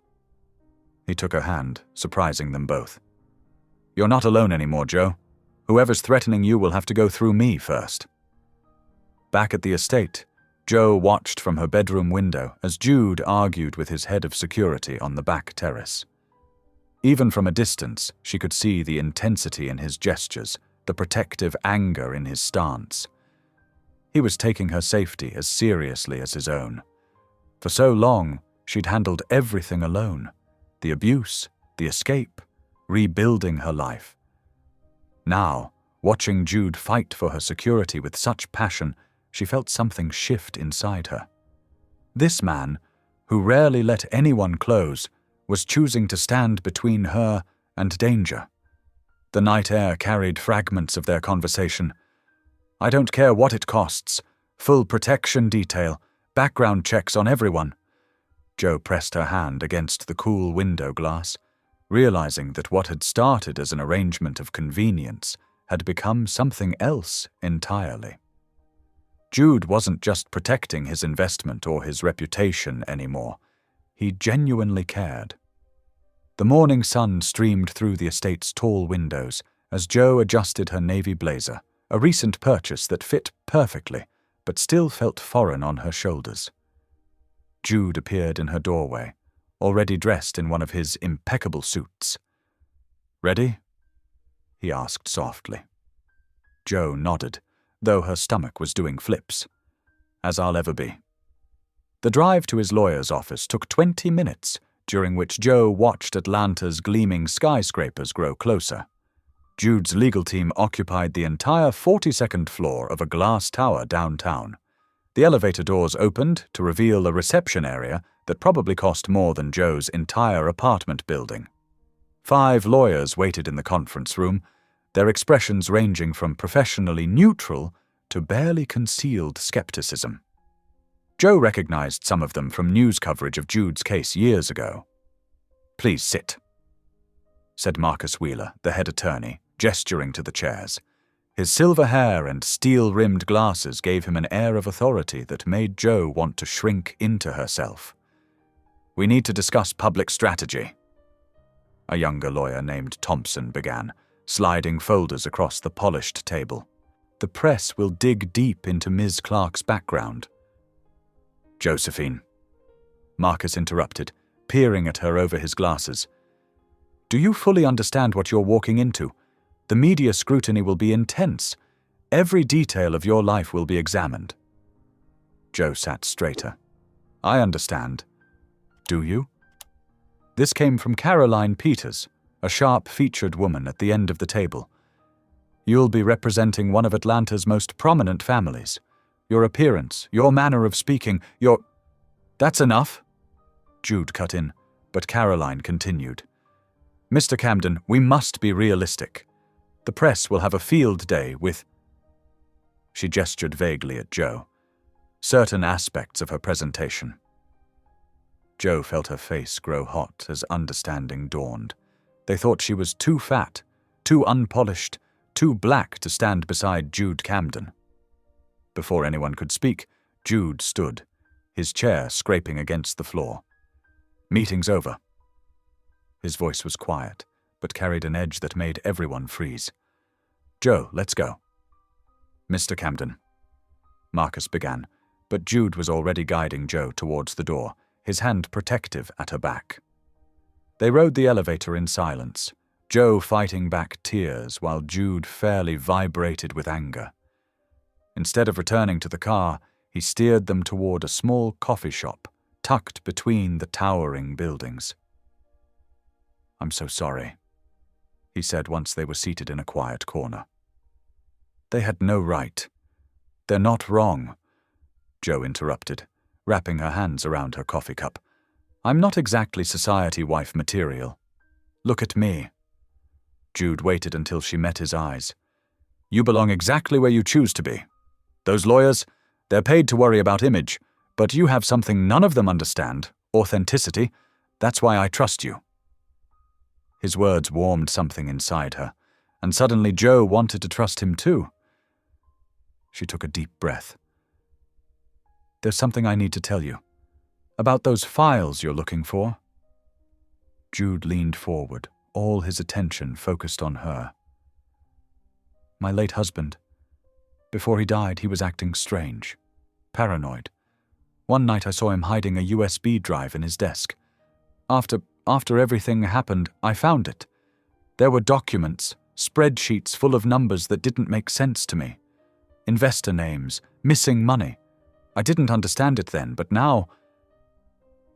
He took her hand, surprising them both. You're not alone anymore, Joe. Whoever's threatening you will have to go through me first. Back at the estate, Joe watched from her bedroom window as Jude argued with his head of security on the back terrace. Even from a distance, she could see the intensity in his gestures, the protective anger in his stance. He was taking her safety as seriously as his own. For so long, she'd handled everything alone. The abuse, the escape, rebuilding her life. Now, watching Jude fight for her security with such passion, she felt something shift inside her. This man, who rarely let anyone close, was choosing to stand between her and danger. The night air carried fragments of their conversation. I don't care what it costs. Full protection detail, background checks on everyone. Joe pressed her hand against the cool window glass, realizing that what had started as an arrangement of convenience had become something else entirely. Jude wasn't just protecting his investment or his reputation anymore. He genuinely cared. The morning sun streamed through the estate's tall windows as Joe adjusted her navy blazer, a recent purchase that fit perfectly, but still felt foreign on her shoulders. Jude appeared in her doorway, already dressed in one of his impeccable suits. Ready? He asked softly. Joe nodded, though her stomach was doing flips. As I'll ever be. The drive to his lawyer's office took 20 minutes, during which Joe watched Atlanta's gleaming skyscrapers grow closer. Jude's legal team occupied the entire 42nd floor of a glass tower downtown. The elevator doors opened to reveal a reception area that probably cost more than Joe's entire apartment building. 5 lawyers waited in the conference room, their expressions ranging from professionally neutral to barely concealed skepticism. Joe recognized some of them from news coverage of Jude's case years ago. Please sit, said Marcus Wheeler, the head attorney, gesturing to the chairs. His silver hair and steel-rimmed glasses gave him an air of authority that made Joe want to shrink into herself. We need to discuss public strategy, a younger lawyer named Thompson began, sliding folders across the polished table. The press will dig deep into Ms. Clark's background. Josephine, Marcus interrupted, peering at her over his glasses. Do you fully understand what you're walking into? The media scrutiny will be intense. Every detail of your life will be examined. Joe sat straighter. I understand. Do you? This came from Caroline Peters, a sharp-featured woman at the end of the table. You'll be representing one of Atlanta's most prominent families. Your appearance, your manner of speaking, That's enough, Jude cut in, but Caroline continued. Mr. Camden, we must be realistic. The press will have a field day with... She gestured vaguely at Joe. Certain aspects of her presentation. Joe felt her face grow hot as understanding dawned. They thought she was too fat, too unpolished, too black to stand beside Jude Camden. Before anyone could speak, Jude stood, his chair scraping against the floor. Meeting's over. His voice was quiet, but carried an edge that made everyone freeze. Joe, let's go. Mr. Camden. Marcus began, but Jude was already guiding Joe towards the door, his hand protective at her back. They rode the elevator in silence, Joe fighting back tears while Jude fairly vibrated with anger. Instead of returning to the car, he steered them toward a small coffee shop tucked between the towering buildings. I'm so sorry, he said once they were seated in a quiet corner. They had no right. They're not wrong, Joe interrupted, wrapping her hands around her coffee cup. I'm not exactly society wife material. Look at me. Jude waited until she met his eyes. You belong exactly where you choose to be. Those lawyers, they're paid to worry about image, but you have something none of them understand, authenticity. That's why I trust you. His words warmed something inside her, and suddenly Joe wanted to trust him too. She took a deep breath. There's something I need to tell you. About those files you're looking for. Jude leaned forward, all his attention focused on her. My late husband. Before he died, he was acting strange, paranoid. One night I saw him hiding a USB drive in his desk. After everything happened, I found it. There were documents, spreadsheets full of numbers that didn't make sense to me. Investor names, missing money. I didn't understand it then, but now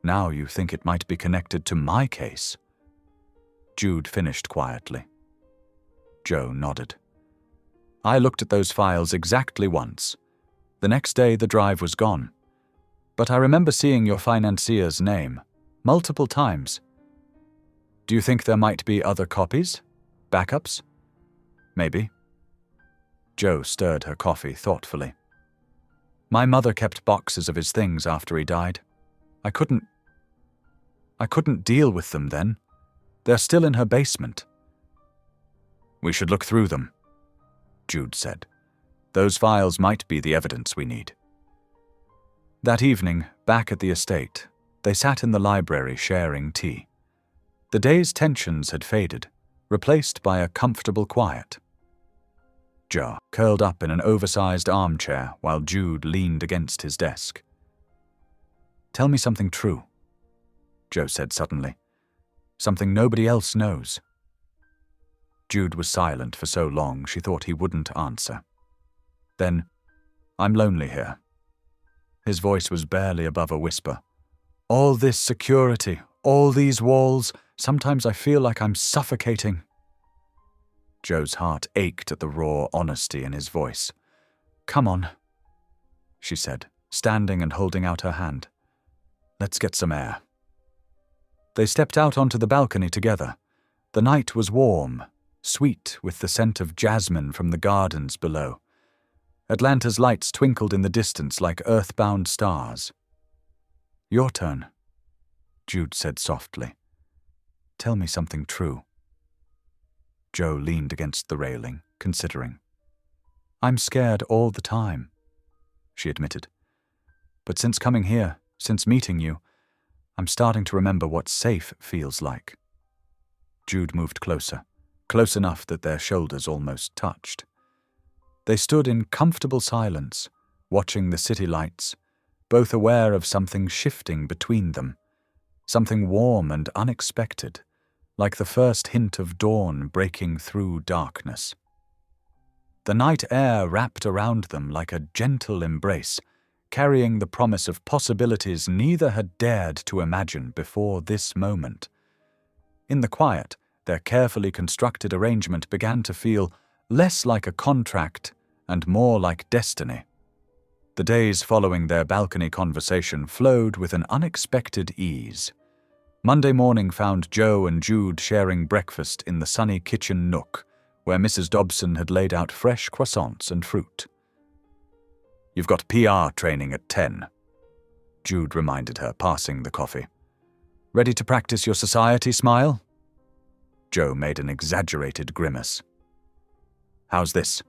you think it might be connected to my case. Jude finished quietly. Joe nodded. I looked at those files exactly once. The next day the drive was gone. But I remember seeing your financier's name multiple times. Do you think there might be other copies? Backups? Maybe. Joe stirred her coffee thoughtfully. My mother kept boxes of his things after he died. I couldn't deal with them then. They're still in her basement. We should look through them, Jude said. Those files might be the evidence we need. That evening, back at the estate, they sat in the library sharing tea. The day's tensions had faded, replaced by a comfortable quiet. Joe curled up in an oversized armchair while Jude leaned against his desk. Tell me something true, Joe said suddenly. Something nobody else knows. Jude was silent for so long she thought he wouldn't answer. Then, I'm lonely here. His voice was barely above a whisper. All this security, all these walls, sometimes I feel like I'm suffocating. Joe's heart ached at the raw honesty in his voice. Come on, she said, standing and holding out her hand. Let's get some air. They stepped out onto the balcony together. The night was warm, sweet with the scent of jasmine from the gardens below. Atlanta's lights twinkled in the distance like earthbound stars. Your turn, Jude said softly. Tell me something true. Joe leaned against the railing, considering. I'm scared all the time, she admitted. But since coming here, since meeting you, I'm starting to remember what safe feels like. Jude moved closer, close enough that their shoulders almost touched. They stood in comfortable silence, watching the city lights, both aware of something shifting between them, something warm and unexpected, like the first hint of dawn breaking through darkness. The night air wrapped around them like a gentle embrace, carrying the promise of possibilities neither had dared to imagine before this moment. In the quiet, their carefully constructed arrangement began to feel less like a contract and more like destiny. The days following their balcony conversation flowed with an unexpected ease. Monday morning found Joe and Jude sharing breakfast in the sunny kitchen nook, where Mrs. Dobson had laid out fresh croissants and fruit. "You've got PR training at 10, Jude reminded her, passing the coffee. "Ready to practice your society smile?" Joe made an exaggerated grimace. "How's this?"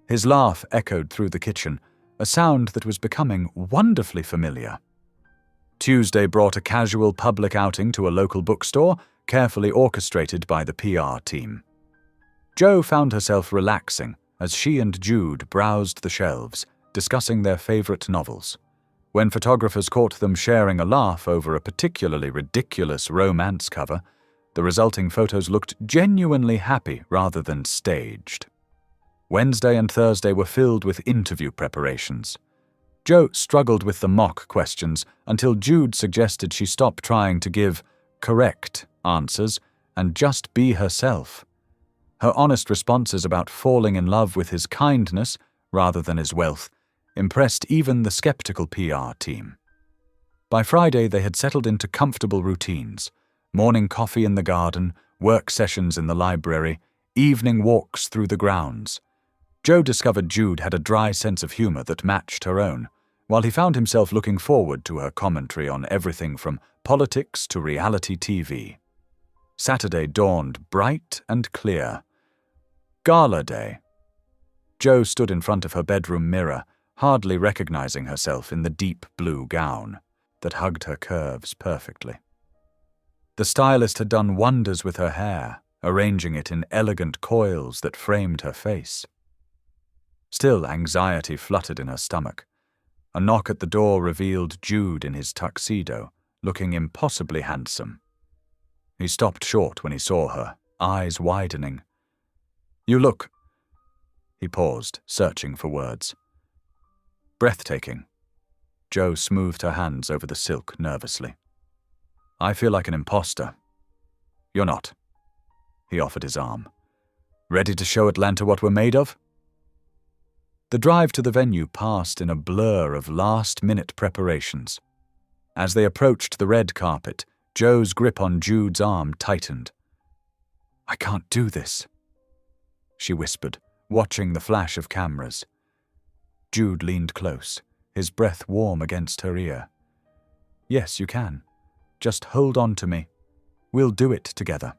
His laugh echoed through the kitchen, a sound that was becoming wonderfully familiar. Tuesday brought a casual public outing to a local bookstore, carefully orchestrated by the PR team. Joe found herself relaxing as she and Jude browsed the shelves, discussing their favorite novels. When photographers caught them sharing a laugh over a particularly ridiculous romance cover, the resulting photos looked genuinely happy rather than staged. Wednesday and Thursday were filled with interview preparations. Joe struggled with the mock questions until Jude suggested she stop trying to give correct answers and just be herself. Her honest responses about falling in love with his kindness rather than his wealth impressed even the skeptical PR team. By Friday, they had settled into comfortable routines: morning coffee in the garden, work sessions in the library, evening walks through the grounds. Joe discovered Jude had a dry sense of humor that matched her own, while he found himself looking forward to her commentary on everything from politics to reality TV. Saturday dawned bright and clear. Gala day. Joe stood in front of her bedroom mirror, hardly recognizing herself in the deep blue gown that hugged her curves perfectly. The stylist had done wonders with her hair, arranging it in elegant coils that framed her face. Still, anxiety fluttered in her stomach. A knock at the door revealed Jude in his tuxedo, looking impossibly handsome. He stopped short when he saw her, eyes widening. "You look—" He paused, searching for words. "Breathtaking." Joe smoothed her hands over the silk nervously. "I feel like an imposter." "You're not." He offered his arm. "Ready to show Atlanta what we're made of?" The drive to the venue passed in a blur of last-minute preparations. As they approached the red carpet, Joe's grip on Jude's arm tightened. "I can't do this," she whispered, watching the flash of cameras. Jude leaned close, his breath warm against her ear. "Yes, you can. Just hold on to me. We'll do it together."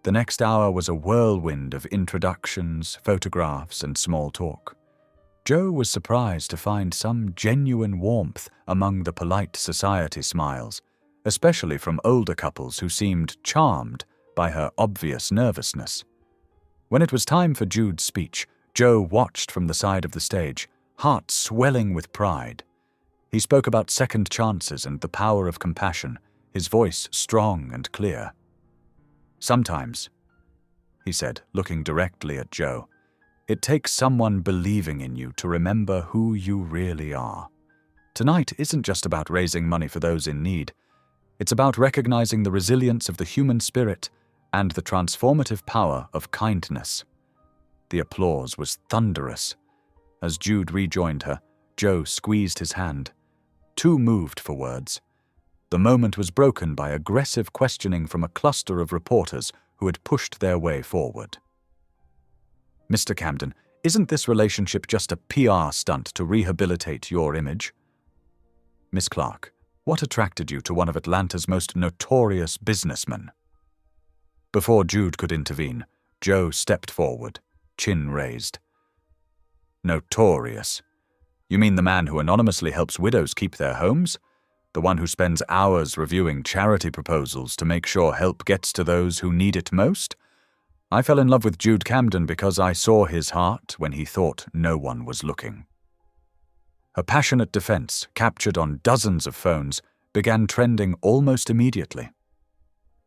The next hour was a whirlwind of introductions, photographs, and small talk. Joe was surprised to find some genuine warmth among the polite society smiles, especially from older couples who seemed charmed by her obvious nervousness. When it was time for Jude's speech, Joe watched from the side of the stage, heart swelling with pride. He spoke about second chances and the power of compassion, his voice strong and clear. "Sometimes," he said, looking directly at Joe, "it takes someone believing in you to remember who you really are. Tonight isn't just about raising money for those in need. It's about recognizing the resilience of the human spirit and the transformative power of kindness." The applause was thunderous. As Jude rejoined her, Joe squeezed his hand. Too moved for words. The moment was broken by aggressive questioning from a cluster of reporters who had pushed their way forward. "Mr. Camden, isn't this relationship just a PR stunt to rehabilitate your image?" "Miss Clark, what attracted you to one of Atlanta's most notorious businessmen?" Before Jude could intervene, Joe stepped forward, chin raised. "Notorious? You mean the man who anonymously helps widows keep their homes? The one who spends hours reviewing charity proposals to make sure help gets to those who need it most? I fell in love with Jude Camden because I saw his heart when he thought no one was looking." Her passionate defense, captured on dozens of phones, began trending almost immediately.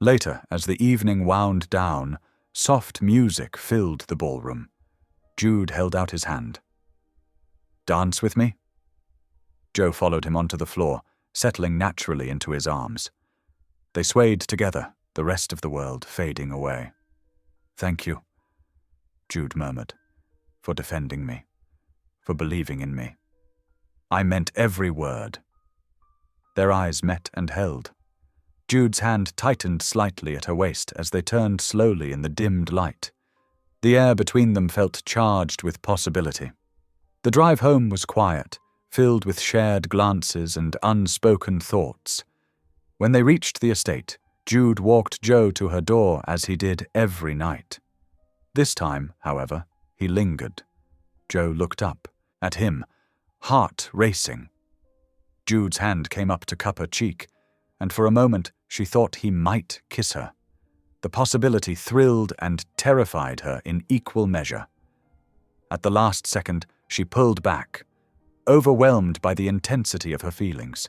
Later, as the evening wound down, soft music filled the ballroom. Jude held out his hand. "Dance with me?" Joe followed him onto the floor, settling naturally into his arms. They swayed together, the rest of the world fading away. "Thank you," Jude murmured, "for defending me, for believing in me. I meant every word." Their eyes met and held. Jude's hand tightened slightly at her waist as they turned slowly in the dimmed light. The air between them felt charged with possibility. The drive home was quiet, filled with shared glances and unspoken thoughts. When they reached the estate, Jude walked Joe to her door as he did every night. This time, however, he lingered. Joe looked up, at him, heart racing. Jude's hand came up to cup her cheek, and for a moment she thought he might kiss her. The possibility thrilled and terrified her in equal measure. At the last second, she pulled back, overwhelmed by the intensity of her feelings.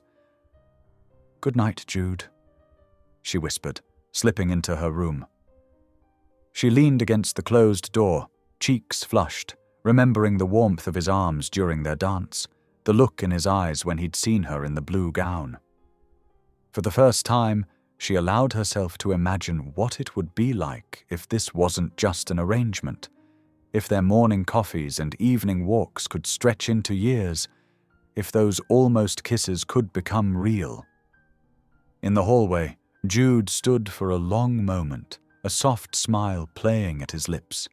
"Good night, Jude," she whispered, slipping into her room. She leaned against the closed door, cheeks flushed, remembering the warmth of his arms during their dance, the look in his eyes when he'd seen her in the blue gown. For the first time, she allowed herself to imagine what it would be like if this wasn't just an arrangement, if their morning coffees and evening walks could stretch into years, if those almost kisses could become real. In the hallway, Jude stood for a long moment, a soft smile playing at his lips.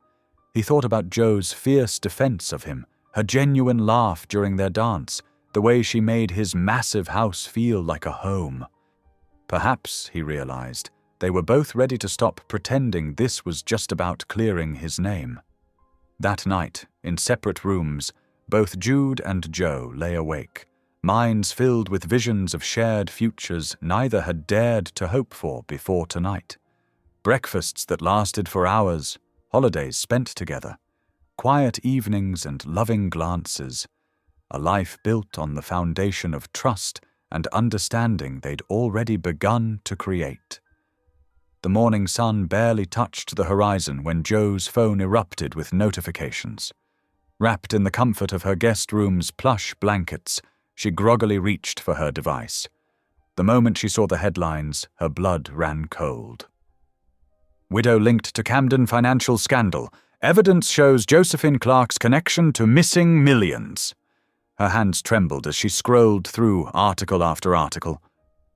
He thought about Joe's fierce defense of him, her genuine laugh during their dance, the way she made his massive house feel like a home. Perhaps, he realized, they were both ready to stop pretending this was just about clearing his name. That night, in separate rooms, both Jude and Joe lay awake, minds filled with visions of shared futures neither had dared to hope for before tonight. Breakfasts that lasted for hours, holidays spent together, quiet evenings and loving glances, a life built on the foundation of trust and understanding they'd already begun to create. The morning sun barely touched the horizon when Joe's phone erupted with notifications. Wrapped in the comfort of her guest room's plush blankets, she groggily reached for her device. The moment she saw the headlines, her blood ran cold. "Widow linked to Camden financial scandal. Evidence shows Josephine Clark's connection to missing millions." Her hands trembled as she scrolled through article after article.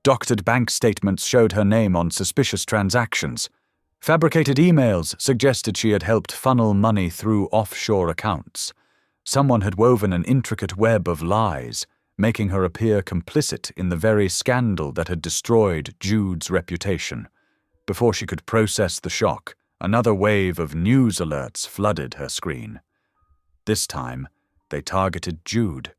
Doctored bank statements showed her name on suspicious transactions. Fabricated emails suggested she had helped funnel money through offshore accounts. Someone had woven an intricate web of lies, making her appear complicit in the very scandal that had destroyed Jude's reputation. Before she could process the shock, another wave of news alerts flooded her screen. This time, they targeted Jude.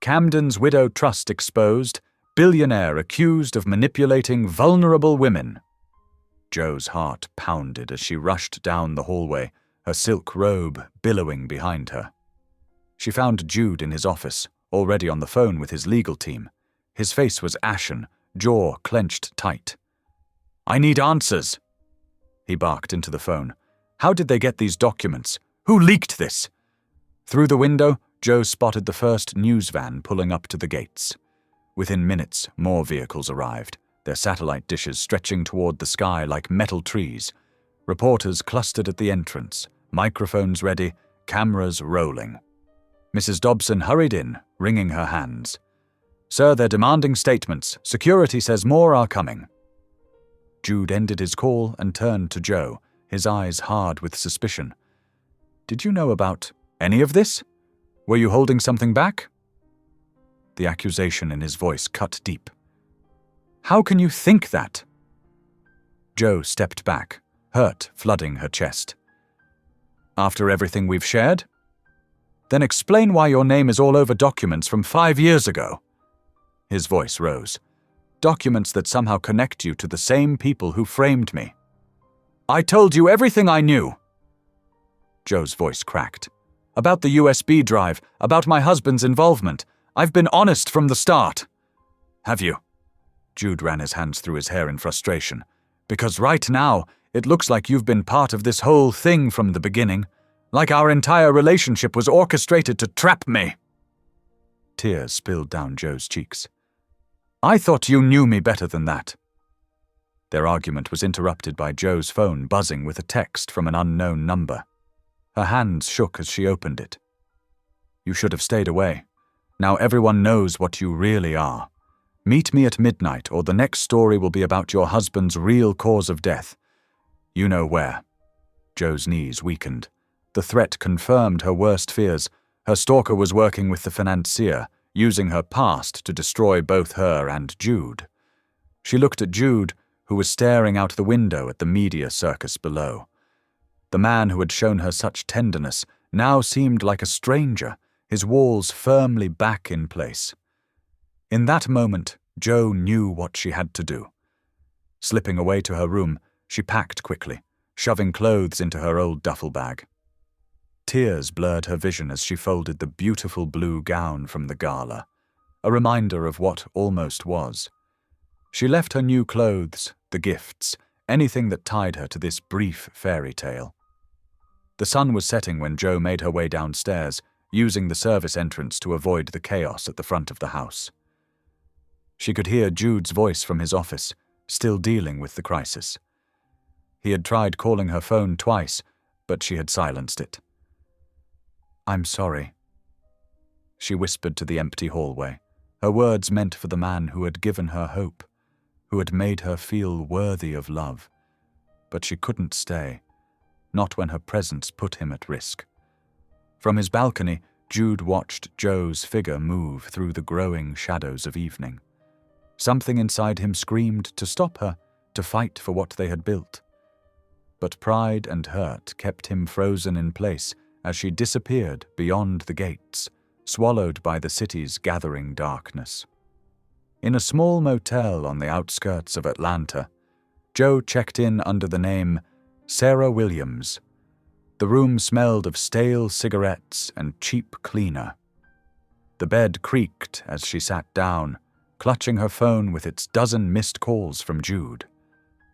Camden's widow trust exposed, billionaire accused of manipulating vulnerable women. Joe's heart pounded as she rushed down the hallway, her silk robe billowing behind her. She found Jude in his office, already on the phone with his legal team. His face was ashen, jaw clenched tight. "I need answers," he barked into the phone. "How did they get these documents? Who leaked this?" Through the window, Joe spotted the first news van pulling up to the gates. Within minutes, more vehicles arrived, their satellite dishes stretching toward the sky like metal trees. Reporters clustered at the entrance, microphones ready, cameras rolling. Mrs. Dobson hurried in, wringing her hands. "Sir, they're demanding statements. Security says more are coming." Jude ended his call and turned to Joe, his eyes hard with suspicion. "Did you know about any of this? Were you holding something back?" The accusation in his voice cut deep. "How can you think that?" Joe stepped back, hurt flooding her chest. "After everything we've shared? Then explain why your name is all over documents from 5 years ago." His voice rose. "Documents that somehow connect you to the same people who framed me." "I told you everything I knew." Joe's voice cracked. "About the USB drive, about my husband's involvement. I've been honest from the start." "Have you?" Jude ran his hands through his hair in frustration. "Because right now, it looks like you've been part of this whole thing from the beginning. Like our entire relationship was orchestrated to trap me." Tears spilled down Joe's cheeks. "I thought you knew me better than that." Their argument was interrupted by Joe's phone buzzing with a text from an unknown number. Her hands shook as she opened it. "You should have stayed away. Now everyone knows what you really are. Meet me at midnight, or the next story will be about your husband's real cause of death. You know where." Joe's knees weakened. The threat confirmed her worst fears. Her stalker was working with the financier, using her past to destroy both her and Jude. She looked at Jude, who was staring out the window at the media circus below. The man who had shown her such tenderness now seemed like a stranger, his walls firmly back in place. In that moment, Joe knew what she had to do. Slipping away to her room, she packed quickly, shoving clothes into her old duffel bag. Tears blurred her vision as she folded the beautiful blue gown from the gala, a reminder of what almost was. She left her new clothes, the gifts, anything that tied her to this brief fairy tale. The sun was setting when Joe made her way downstairs, using the service entrance to avoid the chaos at the front of the house. She could hear Jude's voice from his office, still dealing with the crisis. He had tried calling her phone twice, but she had silenced it. "I'm sorry," she whispered to the empty hallway, her words meant for the man who had given her hope, who had made her feel worthy of love. But she couldn't stay, not when her presence put him at risk. From his balcony, Jude watched Joe's figure move through the growing shadows of evening. Something inside him screamed to stop her, to fight for what they had built. But pride and hurt kept him frozen in place as she disappeared beyond the gates, swallowed by the city's gathering darkness. In a small motel on the outskirts of Atlanta, Joe checked in under the name Sarah Williams. The room smelled of stale cigarettes and cheap cleaner. The bed creaked as she sat down, clutching her phone with its dozen missed calls from Jude.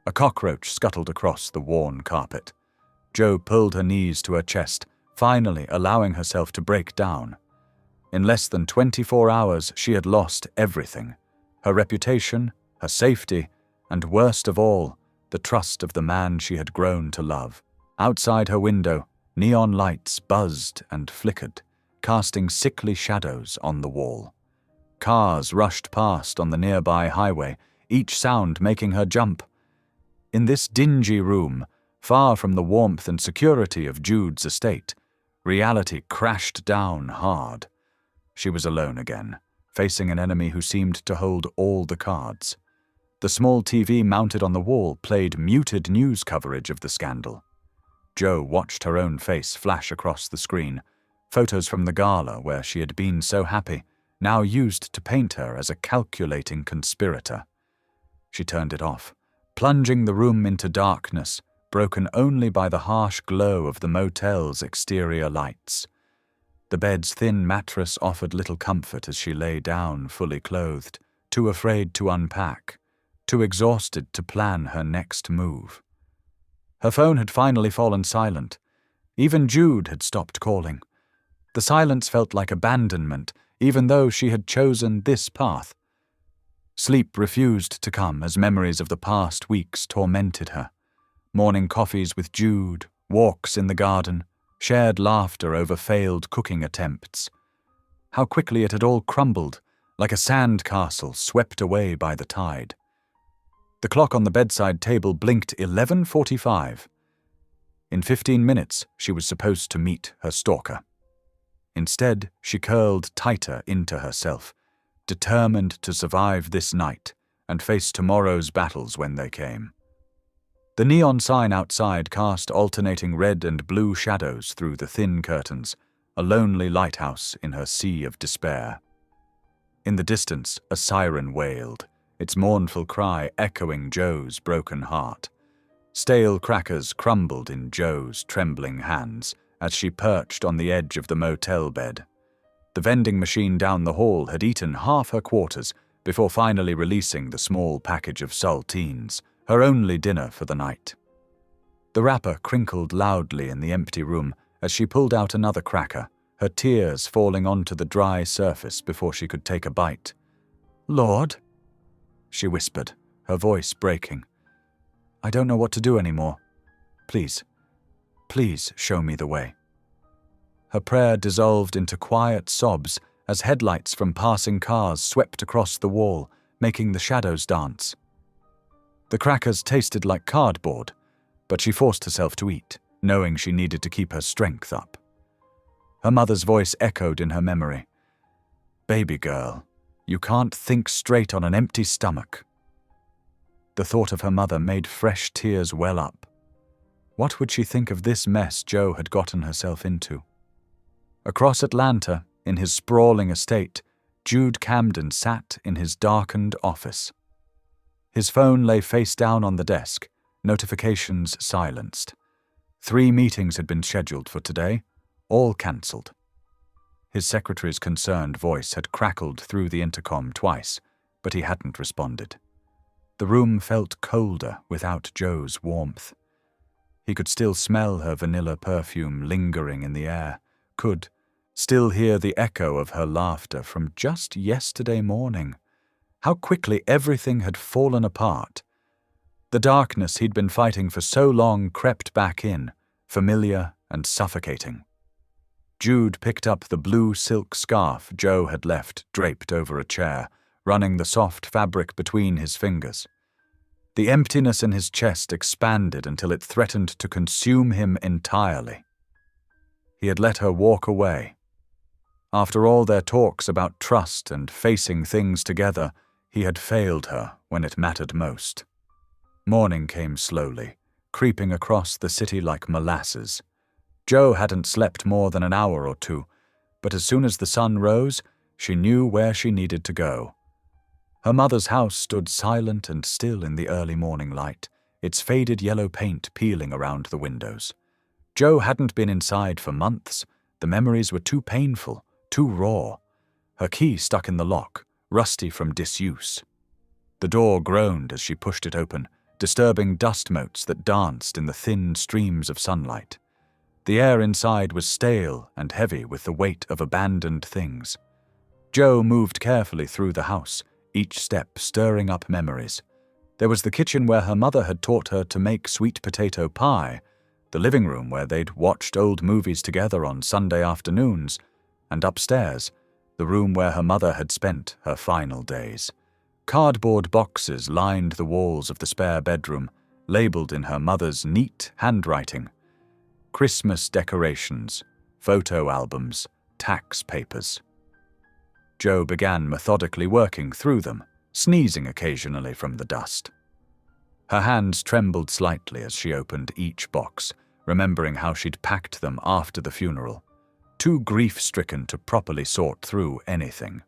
A cockroach scuttled across the worn carpet. Joe pulled her knees to her chest, finally allowing herself to break down. In less than 24 hours, she had lost everything: her reputation, her safety, and worst of all, the trust of the man she had grown to love. Outside her window, neon lights buzzed and flickered, casting sickly shadows on the wall. Cars rushed past on the nearby highway, each sound making her jump. In this dingy room, far from the warmth and security of Jude's estate, reality crashed down hard. She was alone again, facing an enemy who seemed to hold all the cards. The small TV mounted on the wall played muted news coverage of the scandal. Joe watched her own face flash across the screen, photos from the gala where she had been so happy, now used to paint her as a calculating conspirator. She turned it off, plunging the room into darkness, broken only by the harsh glow of the motel's exterior lights. The bed's thin mattress offered little comfort as she lay down fully clothed, too afraid to unpack, too exhausted to plan her next move. Her phone had finally fallen silent. Even Jude had stopped calling. The silence felt like abandonment, even though she had chosen this path. Sleep refused to come as memories of the past weeks tormented her. Morning coffees with Jude, walks in the garden, shared laughter over failed cooking attempts. How quickly it had all crumbled, like a sand castle swept away by the tide. The clock on the bedside table blinked 11:45. In 15 minutes, she was supposed to meet her stalker. Instead, she curled tighter into herself, determined to survive this night and face tomorrow's battles when they came. The neon sign outside cast alternating red and blue shadows through the thin curtains, a lonely lighthouse in her sea of despair. In the distance, a siren wailed, its mournful cry echoing Joe's broken heart. Stale crackers crumbled in Joe's trembling hands as she perched on the edge of the motel bed. The vending machine down the hall had eaten half her quarters, before finally releasing the small package of saltines, her only dinner for the night. The wrapper crinkled loudly in the empty room as she pulled out another cracker, her tears falling onto the dry surface before she could take a bite. "Lord," she whispered, her voice breaking. "I don't know what to do anymore. Please, please show me the way." Her prayer dissolved into quiet sobs as headlights from passing cars swept across the wall, making the shadows dance. The crackers tasted like cardboard, but she forced herself to eat, knowing she needed to keep her strength up. Her mother's voice echoed in her memory. "Baby girl, you can't think straight on an empty stomach." The thought of her mother made fresh tears well up. What would she think of this mess Joe had gotten herself into? Across Atlanta, in his sprawling estate, Jude Camden sat in his darkened office. His phone lay face down on the desk, notifications silenced. 3 meetings had been scheduled for today, all cancelled. His secretary's concerned voice had crackled through the intercom twice, but he hadn't responded. The room felt colder without Joe's warmth. He could still smell her vanilla perfume lingering in the air, could still hear the echo of her laughter from just yesterday morning. How quickly everything had fallen apart. The darkness he'd been fighting for so long crept back in, familiar and suffocating. Jude picked up the blue silk scarf Joe had left draped over a chair, running the soft fabric between his fingers. The emptiness in his chest expanded until it threatened to consume him entirely. He had let her walk away. After all their talks about trust and facing things together, he had failed her when it mattered most. Morning came slowly, creeping across the city like molasses. Joe hadn't slept more than an hour or 2, but as soon as the sun rose, she knew where she needed to go. Her mother's house stood silent and still in the early morning light, its faded yellow paint peeling around the windows. Joe hadn't been inside for months. The memories were too painful, too raw. Her key stuck in the lock, rusty from disuse. The door groaned as she pushed it open, disturbing dust motes that danced in the thin streams of sunlight. The air inside was stale and heavy with the weight of abandoned things. Joe moved carefully through the house, each step stirring up memories. There was the kitchen where her mother had taught her to make sweet potato pie, the living room where they'd watched old movies together on Sunday afternoons, and upstairs, the room where her mother had spent her final days. Cardboard boxes lined the walls of the spare bedroom, labeled in her mother's neat handwriting. Christmas decorations, photo albums, tax papers. Joe began methodically working through them, sneezing occasionally from the dust. Her hands trembled slightly as she opened each box, remembering how she'd packed them after the funeral, too grief-stricken to properly sort through anything.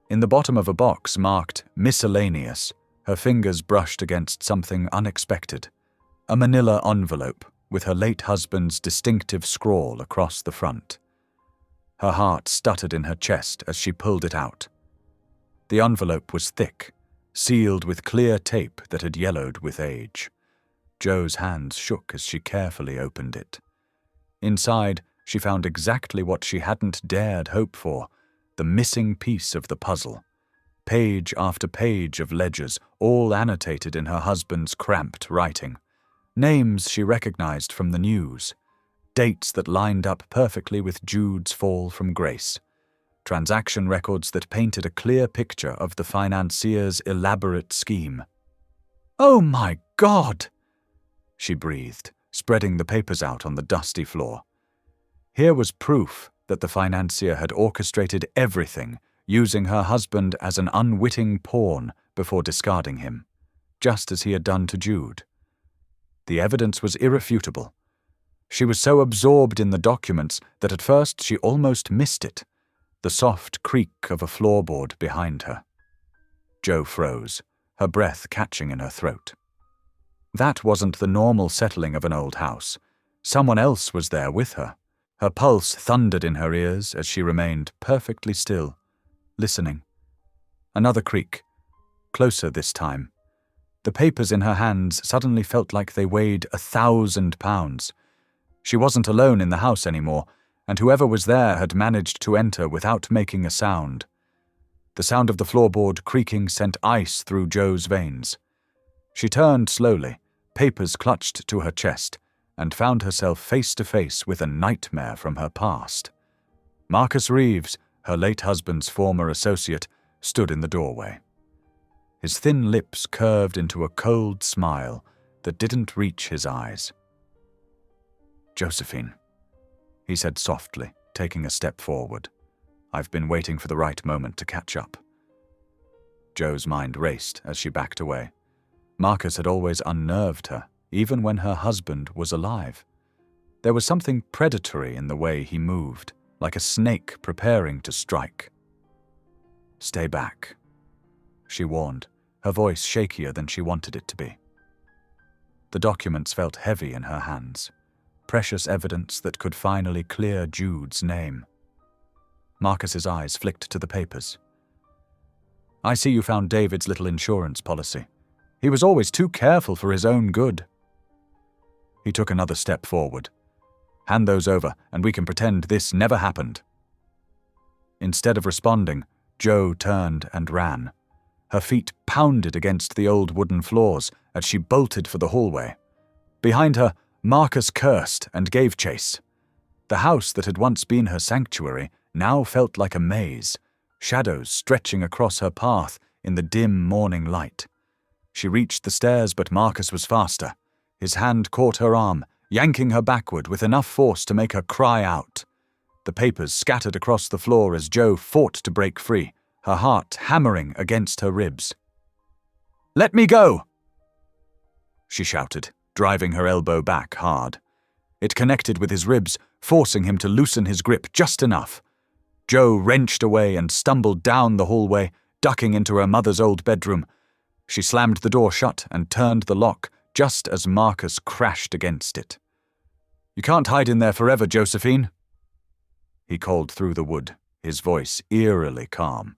In the bottom of a box marked miscellaneous, her fingers brushed against something unexpected, a manila envelope with her late husband's distinctive scrawl across the front. Her heart stuttered in her chest as she pulled it out. The envelope was thick, sealed with clear tape that had yellowed with age. Joe's hands shook as she carefully opened it. Inside, she found exactly what she hadn't dared hope for, the missing piece of the puzzle. Page after page of ledgers, all annotated in her husband's cramped writing. Names she recognized from the news. Dates that lined up perfectly with Jude's fall from grace. Transaction records that painted a clear picture of the financier's elaborate scheme. "Oh my God!" she breathed, spreading the papers out on the dusty floor. Here was proof that the financier had orchestrated everything, using her husband as an unwitting pawn before discarding him, just as he had done to Jude. The evidence was irrefutable. She was so absorbed in the documents that at first she almost missed it, the soft creak of a floorboard behind her. Joe froze, her breath catching in her throat. That wasn't the normal settling of an old house. Someone else was there with her. Her pulse thundered in her ears as she remained perfectly still, listening. Another creak. Closer this time. The papers in her hands suddenly felt like they weighed 1,000 pounds. She wasn't alone in the house anymore, and whoever was there had managed to enter without making a sound. The sound of the floorboard creaking sent ice through Jo's veins. She turned slowly, papers clutched to her chest, and found herself face to face with a nightmare from her past. Marcus Reeves, her late husband's former associate, stood in the doorway. His thin lips curved into a cold smile that didn't reach his eyes. "Josephine," he said softly, taking a step forward. "I've been waiting for the right moment to catch up." Jo's mind raced as she backed away. Marcus had always unnerved her, even when her husband was alive. There was something predatory in the way he moved, like a snake preparing to strike. "Stay back," she warned, her voice shakier than she wanted it to be. The documents felt heavy in her hands, precious evidence that could finally clear Jude's name. Marcus's eyes flicked to the papers. "I see you found David's little insurance policy. He was always too careful for his own good." He took another step forward. "Hand those over, and we can pretend this never happened." Instead of responding, Jo turned and ran. Her feet pounded against the old wooden floors as she bolted for the hallway. Behind her, Marcus cursed and gave chase. The house that had once been her sanctuary now felt like a maze, shadows stretching across her path in the dim morning light. She reached the stairs, but Marcus was faster. His hand caught her arm, yanking her backward with enough force to make her cry out. The papers scattered across the floor as Jo fought to break free, her heart hammering against her ribs. "Let me go!" she shouted, driving her elbow back hard. It connected with his ribs, forcing him to loosen his grip just enough. Jo wrenched away and stumbled down the hallway, ducking into her mother's old bedroom. She slammed the door shut and turned the lock just as Marcus crashed against it. "You can't hide in there forever, Josephine," he called through the wood, his voice eerily calm.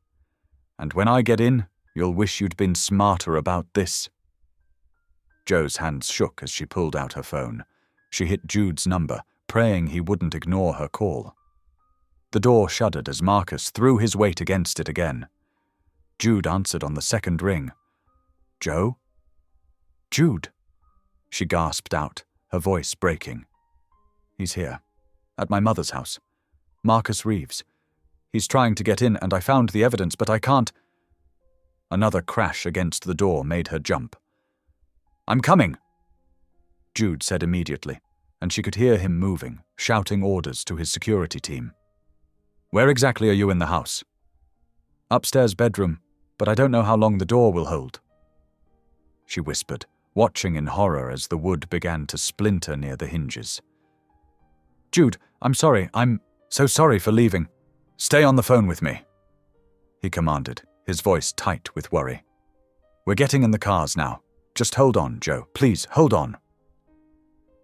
"And when I get in, you'll wish you'd been smarter about this." Jo's hands shook as she pulled out her phone. She hit Jude's number, praying he wouldn't ignore her call. The door shuddered as Marcus threw his weight against it again. Jude answered on the second ring. "Jo? Jude?" she gasped out, her voice breaking. "He's here, at my mother's house. Marcus Reeves. He's trying to get in, and I found the evidence, but I can't." Another crash against the door made her jump. "I'm coming," Jude said immediately, and she could hear him moving, shouting orders to his security team. "Where exactly are you in the house?" "Upstairs bedroom, but I don't know how long the door will hold," she whispered, watching in horror as the wood began to splinter near the hinges. "Jude, I'm sorry. I'm so sorry for leaving. Stay on the phone with me," he commanded, his voice tight with worry. "We're getting in the cars now. Just hold on, Jo. Please, hold on."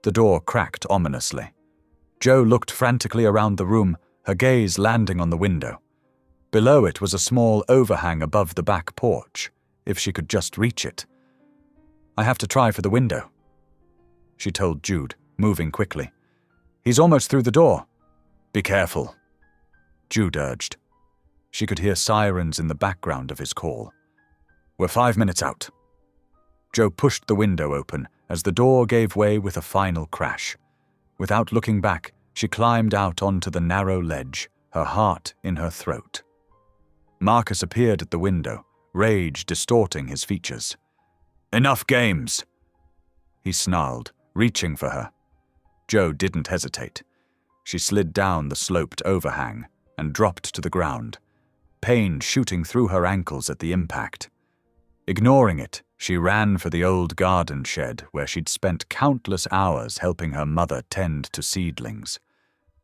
The door cracked ominously. Jo looked frantically around the room, her gaze landing on the window. Below it was a small overhang above the back porch, if she could just reach it. "I have to try for the window," she told Jude, moving quickly. "He's almost through the door." "Be careful," Jude urged. She could hear sirens in the background of his call. "We're 5 minutes out." Jo pushed the window open as the door gave way with a final crash. Without looking back, she climbed out onto the narrow ledge, her heart in her throat. Marcus appeared at the window, rage distorting his features. "Enough games," he snarled, reaching for her. Jo didn't hesitate. She slid down the sloped overhang and dropped to the ground, pain shooting through her ankles at the impact. Ignoring it, she ran for the old garden shed where she'd spent countless hours helping her mother tend to seedlings.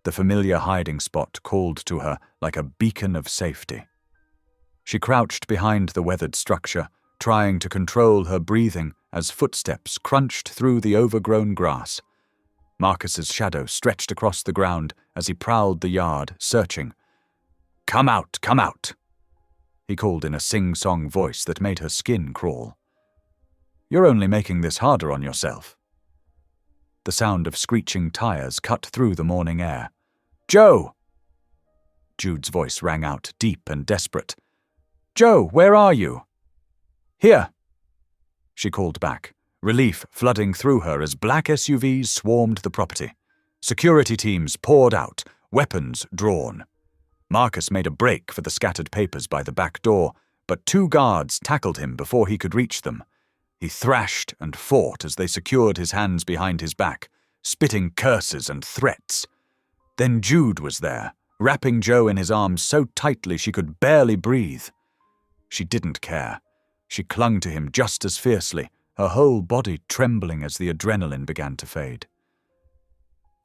The familiar hiding spot called to her like a beacon of safety. She crouched behind the weathered structure, trying to control her breathing as footsteps crunched through the overgrown grass. Marcus's shadow stretched across the ground as he prowled the yard, searching. "Come out, come out!" he called in a sing-song voice that made her skin crawl. "You're only making this harder on yourself." The sound of screeching tires cut through the morning air. "Joe!" Jude's voice rang out, deep and desperate. "Joe, where are you?" "Here," she called back, relief flooding through her as black SUVs swarmed the property. Security teams poured out, weapons drawn. Marcus made a break for the scattered papers by the back door, but 2 guards tackled him before he could reach them. He thrashed and fought as they secured his hands behind his back, spitting curses and threats. Then Jude was there, wrapping Joe in his arms so tightly she could barely breathe. She didn't care. She clung to him just as fiercely, her whole body trembling as the adrenaline began to fade.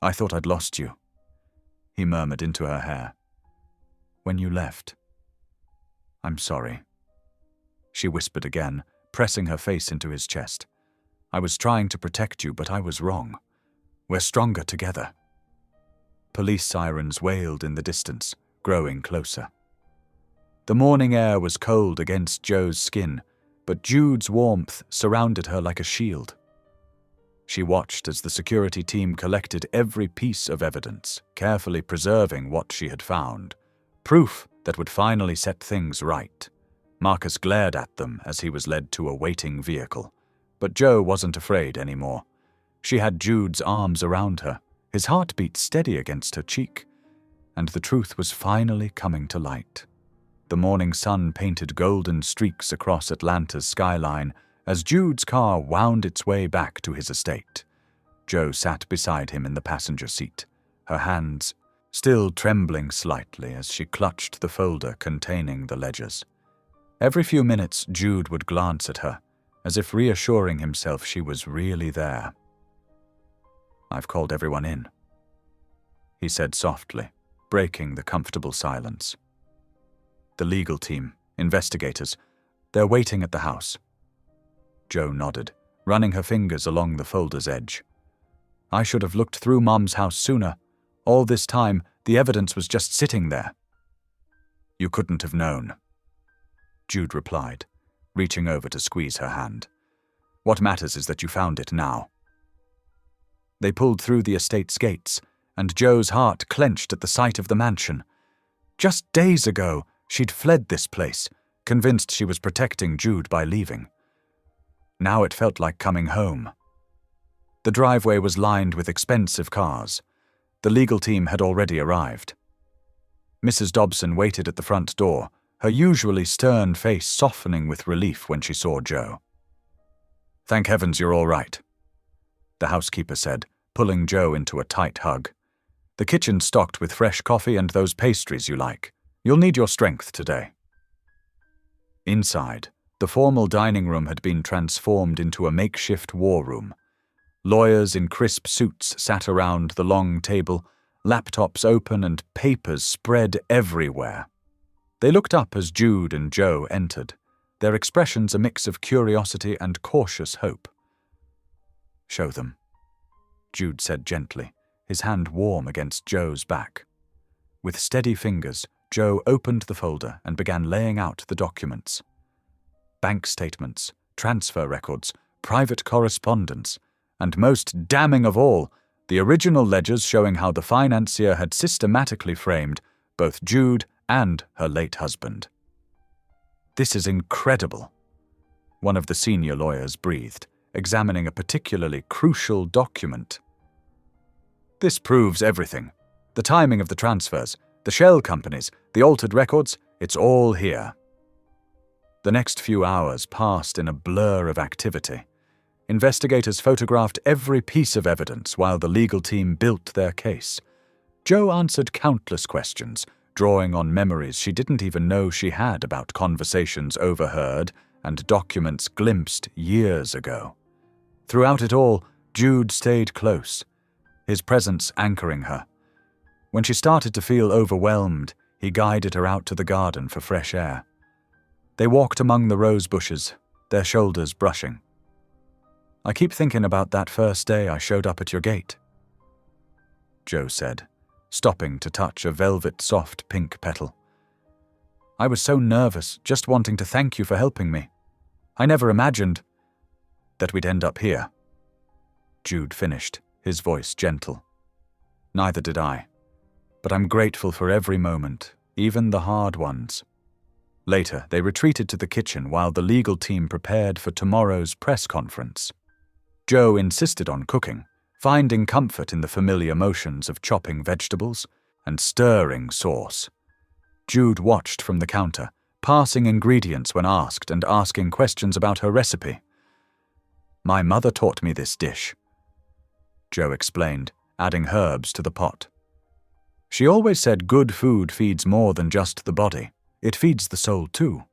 "I thought I'd lost you," he murmured into her hair. "When you left. I'm sorry," she whispered again, pressing her face into his chest. "I was trying to protect you, but I was wrong. We're stronger together." Police sirens wailed in the distance, growing closer. The morning air was cold against Joe's skin, but Jude's warmth surrounded her like a shield. She watched as the security team collected every piece of evidence, carefully preserving what she had found. Proof that would finally set things right. Marcus glared at them as he was led to a waiting vehicle, but Joe wasn't afraid anymore. She had Jude's arms around her, his heartbeat steady against her cheek, and the truth was finally coming to light. The morning sun painted golden streaks across Atlanta's skyline as Jude's car wound its way back to his estate. Joe sat beside him in the passenger seat, her hands still trembling slightly as she clutched the folder containing the ledgers. Every few minutes, Jude would glance at her, as if reassuring himself she was really there. "I've called everyone in," he said softly, breaking the comfortable silence. "The legal team, investigators, they're waiting at the house." Joe nodded, running her fingers along the folder's edge. "I should have looked through Mom's house sooner. All this time, the evidence was just sitting there." "You couldn't have known," Jude replied, reaching over to squeeze her hand. "What matters is that you found it now." They pulled through the estate's gates, and Joe's heart clenched at the sight of the mansion. Just days ago, she'd fled this place, convinced she was protecting Jude by leaving. Now it felt like coming home. The driveway was lined with expensive cars. The legal team had already arrived. Mrs. Dobson waited at the front door, her usually stern face softening with relief when she saw Joe. "Thank heavens you're all right," the housekeeper said, pulling Joe into a tight hug. "The kitchen's stocked with fresh coffee and those pastries you like. You'll need your strength today." Inside, the formal dining room had been transformed into a makeshift war room. Lawyers in crisp suits sat around the long table, laptops open and papers spread everywhere. They looked up as Jude and Joe entered, their expressions a mix of curiosity and cautious hope. "Show them," Jude said gently, his hand warm against Joe's back. With steady fingers, Joe opened the folder and began laying out the documents. Bank statements, transfer records, private correspondence, and most damning of all, the original ledgers showing how the financier had systematically framed both Jude and her late husband. "This is incredible," one of the senior lawyers breathed, examining a particularly crucial document. "This proves everything. The timing of the transfers, the shell companies, the altered records, it's all here." The next few hours passed in a blur of activity. Investigators photographed every piece of evidence while the legal team built their case. Joe answered countless questions, drawing on memories she didn't even know she had about conversations overheard and documents glimpsed years ago. Throughout it all, Jude stayed close, his presence anchoring her. When she started to feel overwhelmed, he guided her out to the garden for fresh air. They walked among the rose bushes, their shoulders brushing. "I keep thinking about that first day I showed up at your gate," Joe said, stopping to touch a velvet soft pink petal. I was so nervous, just wanting to thank you for helping me. I never imagined that we'd end up here." Jude finished, his voice gentle. "Neither did I. But I'm grateful for every moment, even the hard ones." Later, they retreated to the kitchen while the legal team prepared for tomorrow's press conference. Joe insisted on cooking, finding comfort in the familiar motions of chopping vegetables and stirring sauce. Jude watched from the counter, passing ingredients when asked and asking questions about her recipe. "My mother taught me this dish," Joe explained, adding herbs to the pot. "She always said good food feeds more than just the body. It feeds the soul too."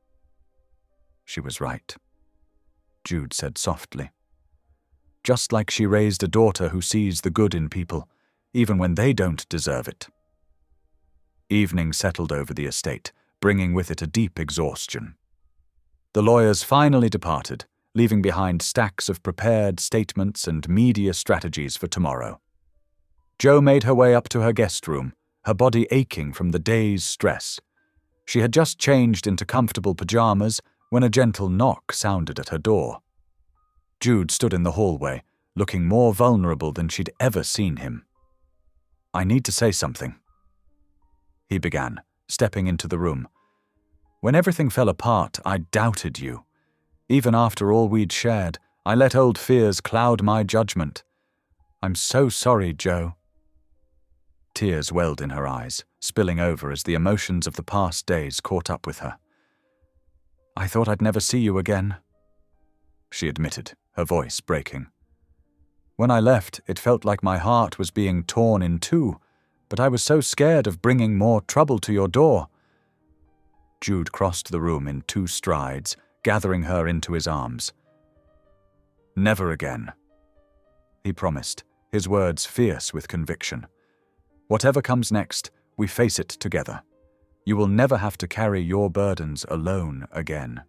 She was right, Jude said softly. Just like she raised a daughter who sees the good in people, even when they don't deserve it. Evening settled over the estate, bringing with it a deep exhaustion. The lawyers finally departed, leaving behind stacks of prepared statements and media strategies for tomorrow. Jo made her way up to her guest room, her body aching from the day's stress. She had just changed into comfortable pajamas when a gentle knock sounded at her door. Jude stood in the hallway, looking more vulnerable than she'd ever seen him. "I need to say something," he began, stepping into the room. "When everything fell apart, I doubted you. Even after all we'd shared, I let old fears cloud my judgment. I'm so sorry, Jo." Tears welled in her eyes, spilling over as the emotions of the past days caught up with her. "I thought I'd never see you again," she admitted, her voice breaking. "When I left, it felt like my heart was being torn in two, but I was so scared of bringing more trouble to your door." Jude crossed the room in 2 strides, gathering her into his arms. "Never again," he promised, his words fierce with conviction. "Whatever comes next, we face it together. You will never have to carry your burdens alone again."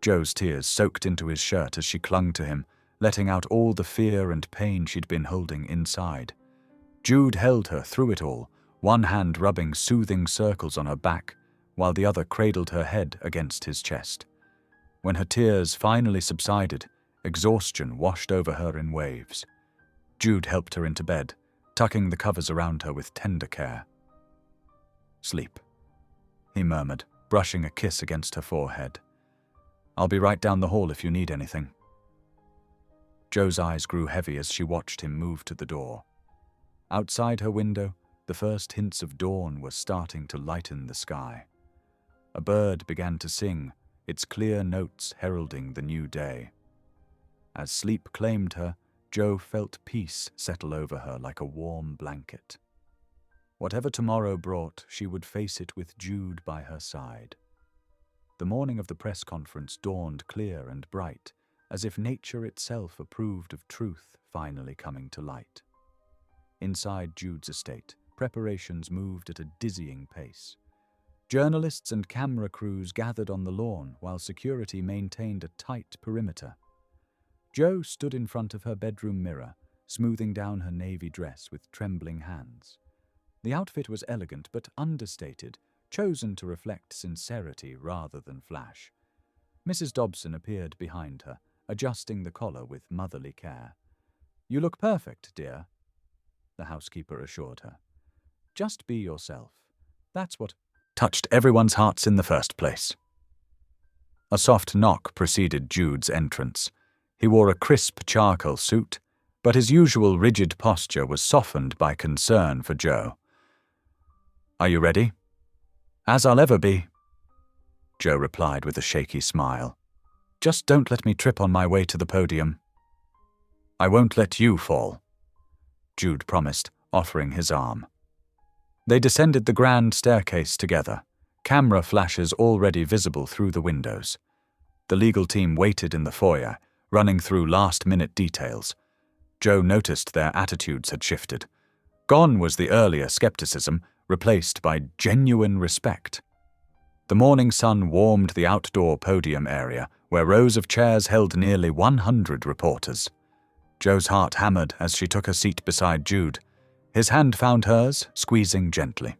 Jo's tears soaked into his shirt as she clung to him, letting out all the fear and pain she'd been holding inside. Jude held her through it all, one hand rubbing soothing circles on her back, while the other cradled her head against his chest. When her tears finally subsided, exhaustion washed over her in waves. Jude helped her into bed, tucking the covers around her with tender care. "Sleep," he murmured, brushing a kiss against her forehead. "I'll be right down the hall if you need anything." Jo's eyes grew heavy as she watched him move to the door. Outside her window, the first hints of dawn were starting to lighten the sky. A bird began to sing, its clear notes heralding the new day. As sleep claimed her, Jo felt peace settle over her like a warm blanket. Whatever tomorrow brought, she would face it with Jude by her side. The morning of the press conference dawned clear and bright, as if nature itself approved of truth finally coming to light. Inside Jude's estate, preparations moved at a dizzying pace. Journalists and camera crews gathered on the lawn while security maintained a tight perimeter. Jo stood in front of her bedroom mirror, smoothing down her navy dress with trembling hands. The outfit was elegant but understated, chosen to reflect sincerity rather than flash. Mrs. Dobson appeared behind her, adjusting the collar with motherly care. "You look perfect, dear," the housekeeper assured her. "Just be yourself. That's what touched everyone's hearts in the first place." A soft knock preceded Jude's entrance. He wore a crisp charcoal suit, but his usual rigid posture was softened by concern for Jo. "Are you ready?" "As I'll ever be," Jo replied with a shaky smile. "Just don't let me trip on my way to the podium." "I won't let you fall," Jude promised, offering his arm. They descended the grand staircase together, camera flashes already visible through the windows. The legal team waited in the foyer, running through last-minute details. Jo noticed their attitudes had shifted. Gone was the earlier skepticism, replaced by genuine respect. The morning sun warmed the outdoor podium area, where rows of chairs held nearly 100 reporters. Jo's heart hammered as she took a seat beside Jude. His hand found hers, squeezing gently.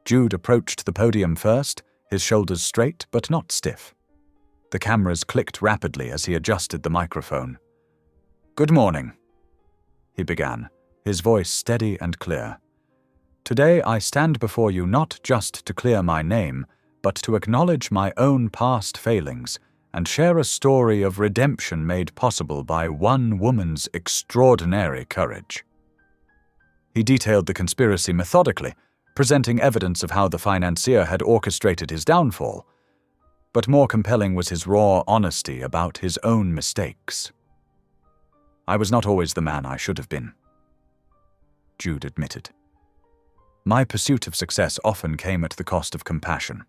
Jude approached the podium first, his shoulders straight but not stiff. The cameras clicked rapidly as he adjusted the microphone. "Good morning," he began, his voice steady and clear. "Today I stand before you not just to clear my name, but to acknowledge my own past failings and share a story of redemption made possible by one woman's extraordinary courage." He detailed the conspiracy methodically, presenting evidence of how the financier had orchestrated his downfall. But more compelling was his raw honesty about his own mistakes. "I was not always the man I should have been," Jude admitted. "My pursuit of success often came at the cost of compassion.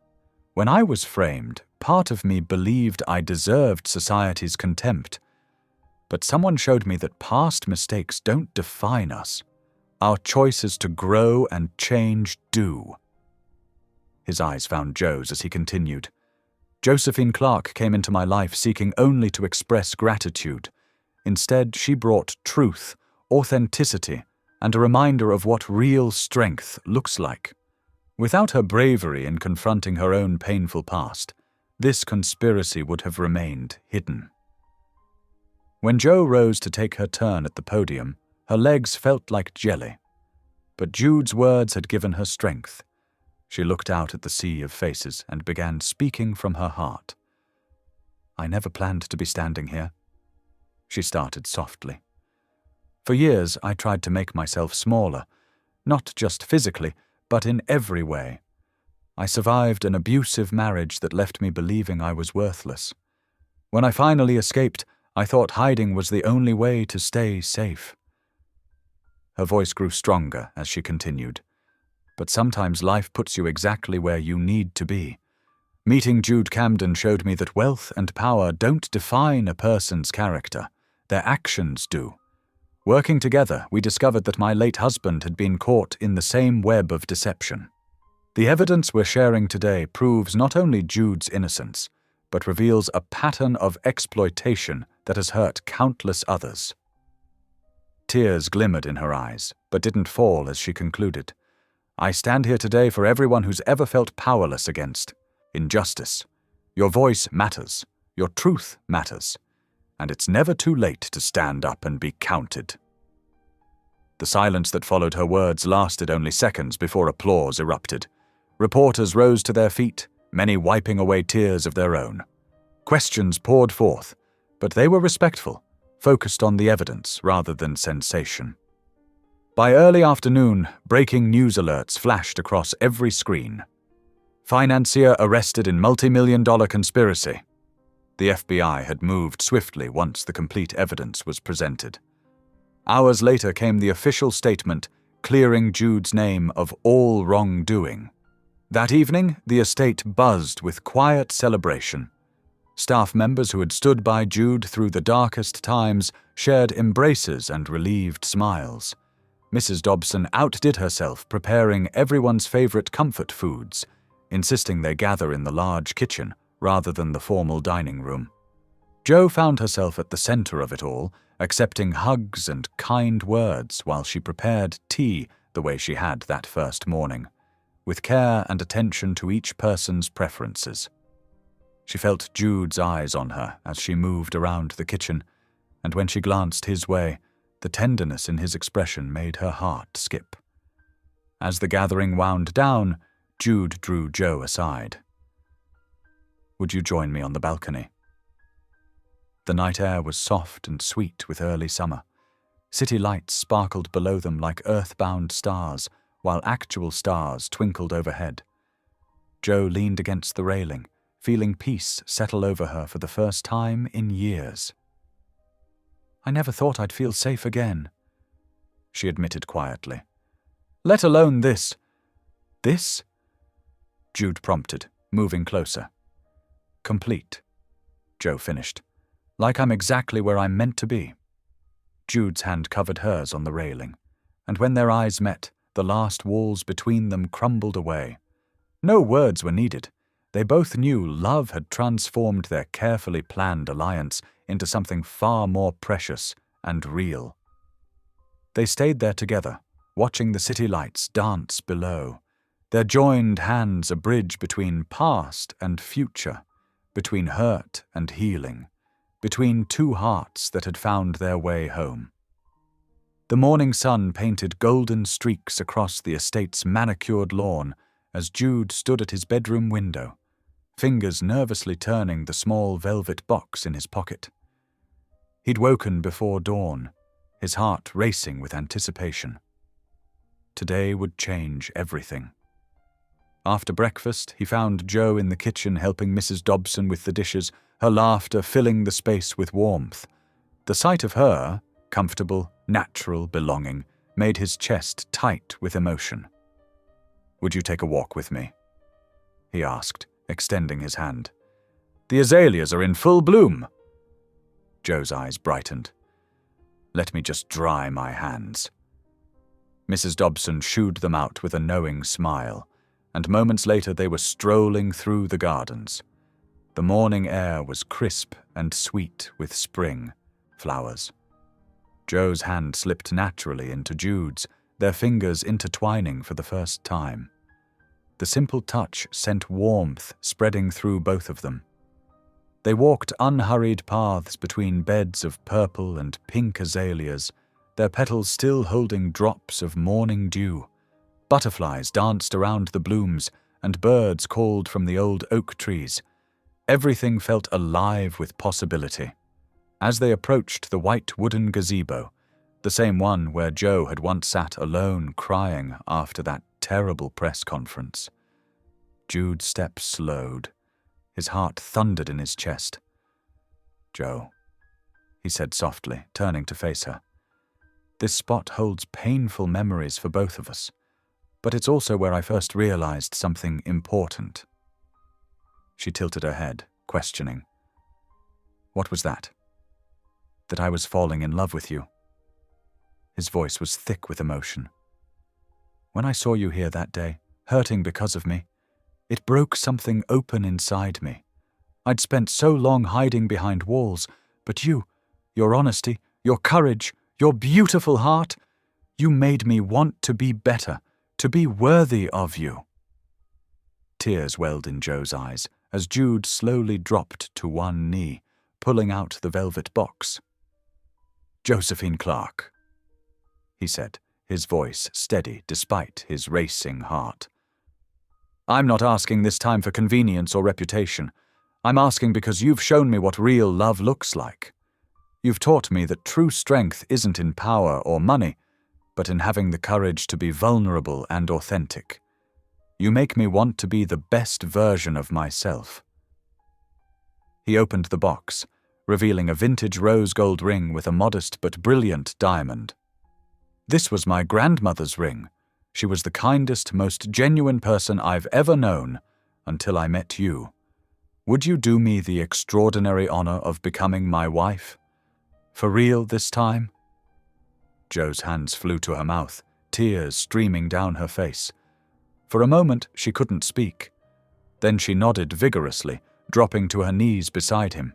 When I was framed, part of me believed I deserved society's contempt. But someone showed me that past mistakes don't define us. Our choices to grow and change do." His eyes found Joe's as he continued. "Josephine Clark came into my life seeking only to express gratitude. Instead, she brought truth, authenticity, and a reminder of what real strength looks like. Without her bravery in confronting her own painful past, this conspiracy would have remained hidden." When Joe rose to take her turn at the podium, her legs felt like jelly. But Jude's words had given her strength. She looked out at the sea of faces and began speaking from her heart. "I never planned to be standing here," she started softly. "For years I tried to make myself smaller, not just physically, but in every way. I survived an abusive marriage that left me believing I was worthless. When I finally escaped, I thought hiding was the only way to stay safe." Her voice grew stronger as she continued. "But sometimes life puts you exactly where you need to be. Meeting Jude Camden showed me that wealth and power don't define a person's character. Their actions do. Working together, we discovered that my late husband had been caught in the same web of deception. The evidence we're sharing today proves not only Jude's innocence, but reveals a pattern of exploitation that has hurt countless others." Tears glimmered in her eyes, but didn't fall as she concluded. "I stand here today for everyone who's ever felt powerless against injustice. Your voice matters. Your truth matters. And it's never too late to stand up and be counted." The silence that followed her words lasted only seconds before applause erupted. Reporters rose to their feet, many wiping away tears of their own. Questions poured forth, but they were respectful, focused on the evidence rather than sensation. By early afternoon, breaking news alerts flashed across every screen. "Financier arrested in multi-million-dollar conspiracy." The FBI had moved swiftly once the complete evidence was presented. Hours later came the official statement clearing Jude's name of all wrongdoing. That evening, the estate buzzed with quiet celebration. Staff members who had stood by Jude through the darkest times shared embraces and relieved smiles. Mrs. Dobson outdid herself preparing everyone's favorite comfort foods, insisting they gather in the large kitchen rather than the formal dining room. Joe found herself at the center of it all, accepting hugs and kind words while she prepared tea the way she had that first morning, with care and attention to each person's preferences. She felt Jude's eyes on her as she moved around the kitchen, and when she glanced his way, the tenderness in his expression made her heart skip. As the gathering wound down, Jude drew Joe aside. "Would you join me on the balcony?" The night air was soft and sweet with early summer. City lights sparkled below them like earthbound stars, while actual stars twinkled overhead. Joe leaned against the railing, feeling peace settle over her for the first time in years. "I never thought I'd feel safe again," she admitted quietly. "Let alone this." "This?" Jude prompted, moving closer. "Complete," Joe finished. "Like I'm exactly where I'm meant to be." Jude's hand covered hers on the railing, and when their eyes met, the last walls between them crumbled away. No words were needed. They both knew love had transformed their carefully planned alliance into something far more precious and real. They stayed there together, watching the city lights dance below, their joined hands a bridge between past and future, between hurt and healing, between two hearts that had found their way home. The morning sun painted golden streaks across the estate's manicured lawn as Jude stood at his bedroom window, fingers nervously turning the small velvet box in his pocket. He'd woken before dawn, his heart racing with anticipation. Today would change everything. After breakfast, he found Jo in the kitchen helping Mrs. Dobson with the dishes, her laughter filling the space with warmth. The sight of her, comfortable, natural, belonging, made his chest tight with emotion. "Would you take a walk with me?" he asked, extending his hand. "The azaleas are in full bloom." Jo's eyes brightened. "Let me just dry my hands." Mrs. Dobson shooed them out with a knowing smile, and moments later they were strolling through the gardens. The morning air was crisp and sweet with spring flowers. Jo's hand slipped naturally into Jude's, their fingers intertwining for the first time. The simple touch sent warmth spreading through both of them. They walked unhurried paths between beds of purple and pink azaleas, their petals still holding drops of morning dew. Butterflies danced around the blooms, and birds called from the old oak trees. Everything felt alive with possibility. As they approached the white wooden gazebo, the same one where Jo had once sat alone crying after that terrible press conference, Jude's steps slowed. His heart thundered in his chest. "Jo," he said softly, turning to face her. "This spot holds painful memories for both of us, but it's also where I first realized something important." She tilted her head, questioning. "What was that?" "That I was falling in love with you." His voice was thick with emotion. "When I saw you here that day, hurting because of me, it broke something open inside me. I'd spent so long hiding behind walls, but you, your honesty, your courage, your beautiful heart, you made me want to be better, to be worthy of you." Tears welled in Jo's eyes as Jude slowly dropped to one knee, pulling out the velvet box. "Josephine Clark," he said, his voice steady despite his racing heart. "I'm not asking this time for convenience or reputation. I'm asking because you've shown me what real love looks like. You've taught me that true strength isn't in power or money, but in having the courage to be vulnerable and authentic. You make me want to be the best version of myself." He opened the box, revealing a vintage rose gold ring with a modest but brilliant diamond. "This was my grandmother's ring. She was the kindest, most genuine person I've ever known, until I met you. Would you do me the extraordinary honor of becoming my wife? For real this time?" Jo's hands flew to her mouth, tears streaming down her face. For a moment she couldn't speak. Then she nodded vigorously, dropping to her knees beside him.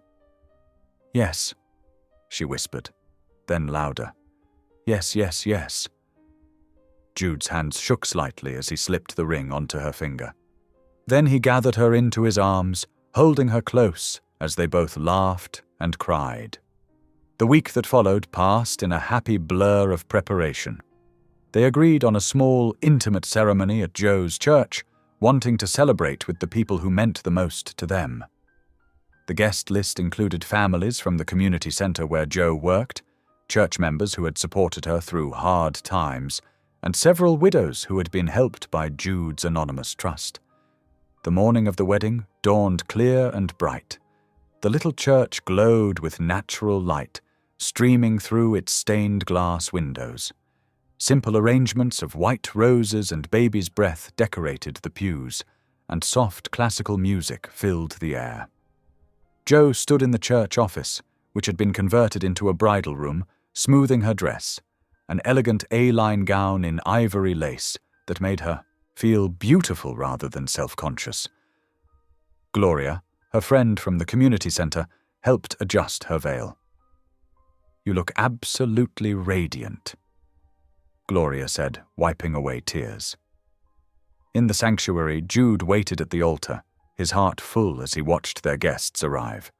"Yes," she whispered, then louder. "Yes, yes, yes." Jude's hands shook slightly as he slipped the ring onto her finger. Then he gathered her into his arms, holding her close as they both laughed and cried. The week that followed passed in a happy blur of preparation. They agreed on a small, intimate ceremony at Jo's church, wanting to celebrate with the people who meant the most to them. The guest list included families from the community center where Jo worked, church members who had supported her through hard times, and several widows who had been helped by Jude's anonymous trust. The morning of the wedding dawned clear and bright. The little church glowed with natural light, streaming through its stained glass windows. Simple arrangements of white roses and baby's breath decorated the pews, and soft classical music filled the air. Jo stood in the church office, which had been converted into a bridal room, smoothing her dress, an elegant A-line gown in ivory lace that made her feel beautiful rather than self-conscious. Gloria, her friend from the community center, helped adjust her veil. "You look absolutely radiant," Gloria said, wiping away tears. In the sanctuary, Jude waited at the altar, his heart full as he watched their guests arrive.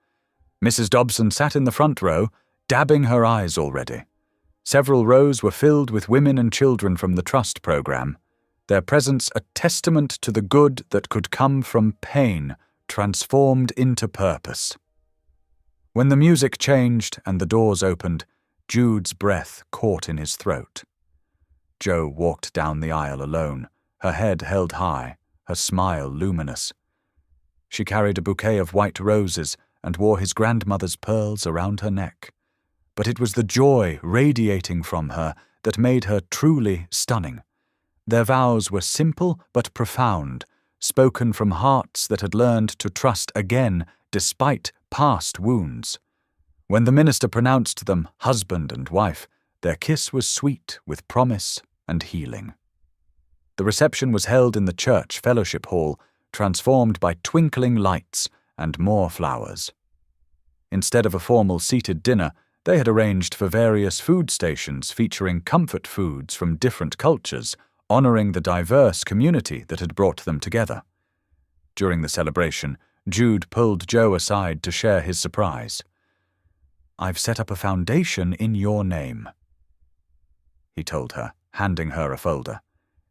Mrs. Dobson sat in the front row, dabbing her eyes already. Several rows were filled with women and children from the trust program, their presence a testament to the good that could come from pain transformed into purpose. When the music changed and the doors opened, Jude's breath caught in his throat. Jo walked down the aisle alone, her head held high, her smile luminous. She carried a bouquet of white roses and wore his grandmother's pearls around her neck. But it was the joy radiating from her that made her truly stunning. Their vows were simple but profound, spoken from hearts that had learned to trust again despite past wounds. When the minister pronounced them husband and wife, their kiss was sweet with promise and healing. The reception was held in the church fellowship hall, transformed by twinkling lights and more flowers. Instead of a formal seated dinner, they had arranged for various food stations featuring comfort foods from different cultures, honoring the diverse community that had brought them together. During the celebration, Jude pulled Jo aside to share his surprise. "I've set up a foundation in your name," he told her, handing her a folder.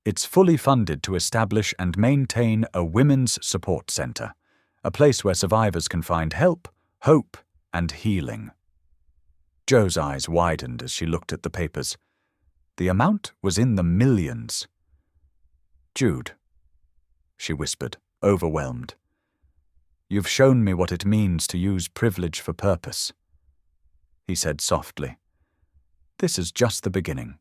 "It's fully funded to establish and maintain a women's support center, a place where survivors can find help, hope, and healing." Jo's eyes widened as she looked at the papers. The amount was in the millions. "Jude," she whispered, overwhelmed. "You've shown me what it means to use privilege for purpose." He said softly, "This is just the beginning."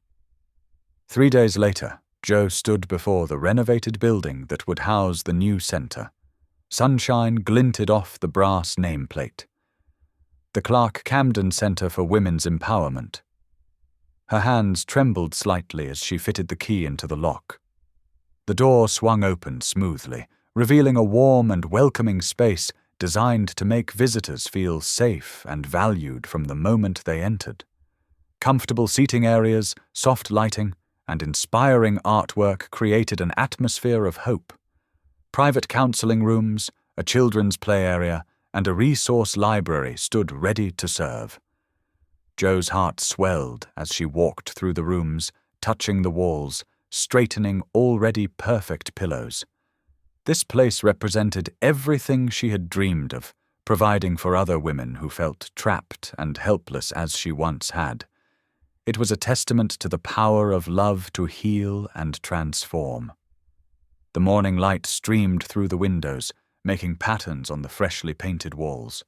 3 days later, Jo stood before the renovated building that would house the new center. Sunshine glinted off the brass nameplate. The Clark Camden Center for Women's Empowerment. Her hands trembled slightly as she fitted the key into the lock. The door swung open smoothly, revealing a warm and welcoming space designed to make visitors feel safe and valued from the moment they entered. Comfortable seating areas, soft lighting, and inspiring artwork created an atmosphere of hope. Private counseling rooms, a children's play area, and a resource library stood ready to serve. Jo's heart swelled as she walked through the rooms, touching the walls, straightening already perfect pillows. This place represented everything she had dreamed of, providing for other women who felt trapped and helpless as she once had. It was a testament to the power of love to heal and transform. The morning light streamed through the windows, making patterns on the freshly painted walls.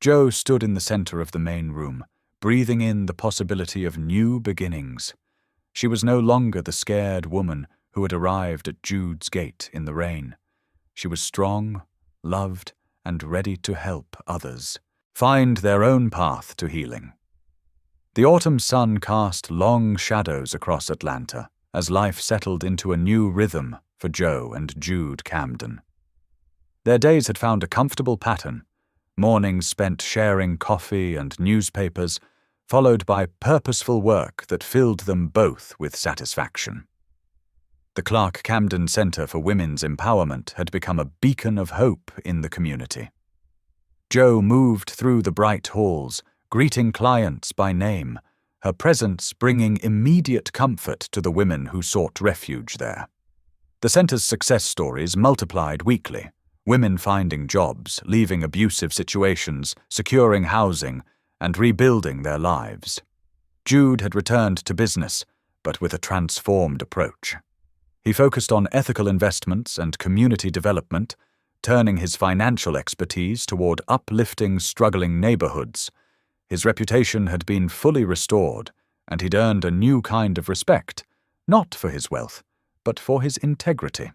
Jo stood in the center of the main room, breathing in the possibility of new beginnings. She was no longer the scared woman who had arrived at Jude's gate in the rain. She was strong, loved, and ready to help others find their own path to healing. The autumn sun cast long shadows across Atlanta as life settled into a new rhythm for Jo and Jude Camden. Their days had found a comfortable pattern, mornings spent sharing coffee and newspapers, followed by purposeful work that filled them both with satisfaction. The Clark Camden Center for Women's Empowerment had become a beacon of hope in the community. Jo moved through the bright halls, greeting clients by name, her presence bringing immediate comfort to the women who sought refuge there. The center's success stories multiplied weekly, women finding jobs, leaving abusive situations, securing housing, and rebuilding their lives. Jude had returned to business, but with a transformed approach. He focused on ethical investments and community development, turning his financial expertise toward uplifting struggling neighborhoods. His reputation had been fully restored, and he'd earned a new kind of respect, not for his wealth, but for his integrity.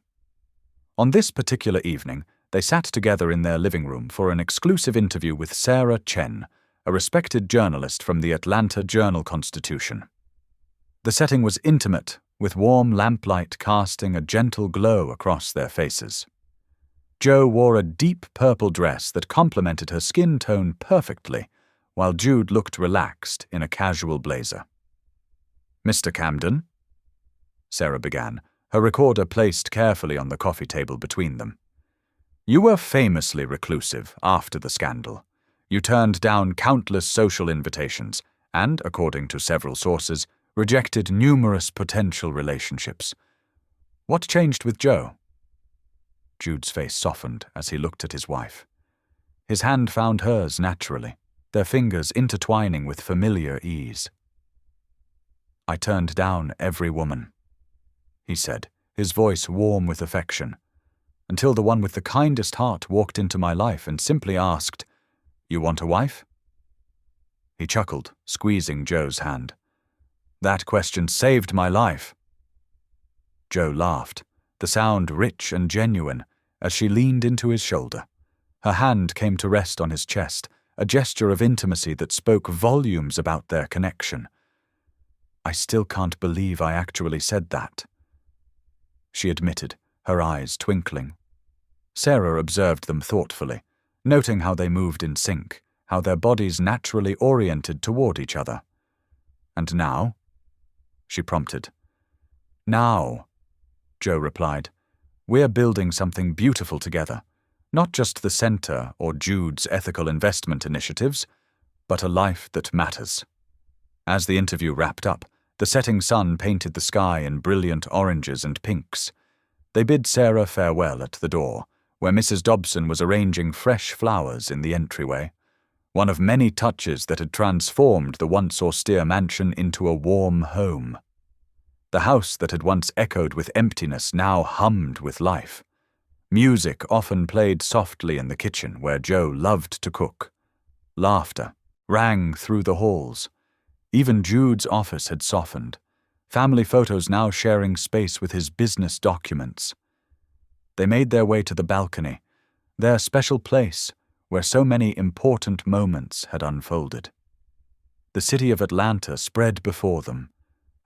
On this particular evening, they sat together in their living room for an exclusive interview with Sarah Chen, a respected journalist from the Atlanta Journal-Constitution. The setting was intimate, with warm lamplight casting a gentle glow across their faces. Jo wore a deep purple dress that complemented her skin tone perfectly, while Jude looked relaxed in a casual blazer. "Mr. Camden," Sarah began, her recorder placed carefully on the coffee table between them. "You were famously reclusive after the scandal. You turned down countless social invitations and, according to several sources, rejected numerous potential relationships. What changed with Joe?" Jude's face softened as he looked at his wife. His hand found hers naturally, their fingers intertwining with familiar ease. "I turned down every woman," he said, his voice warm with affection, "until the one with the kindest heart walked into my life and simply asked, 'You want a wife?'" He chuckled, squeezing Joe's hand. "That question saved my life." Joe laughed, the sound rich and genuine, as she leaned into his shoulder. Her hand came to rest on his chest, a gesture of intimacy that spoke volumes about their connection. "I still can't believe I actually said that," she admitted, her eyes twinkling. Sarah observed them thoughtfully, noting how they moved in sync, how their bodies naturally oriented toward each other. "And now?" she prompted. "Now," Joe replied, "we're building something beautiful together. Not just the center or Jude's ethical investment initiatives, but a life that matters." As the interview wrapped up, the setting sun painted the sky in brilliant oranges and pinks. They bid Sarah farewell at the door, where Mrs. Dobson was arranging fresh flowers in the entryway, one of many touches that had transformed the once austere mansion into a warm home. The house that had once echoed with emptiness now hummed with life. Music often played softly in the kitchen where Joe loved to cook. Laughter rang through the halls. Even Jude's office had softened, family photos now sharing space with his business documents. They made their way to the balcony, their special place where so many important moments had unfolded. The city of Atlanta spread before them,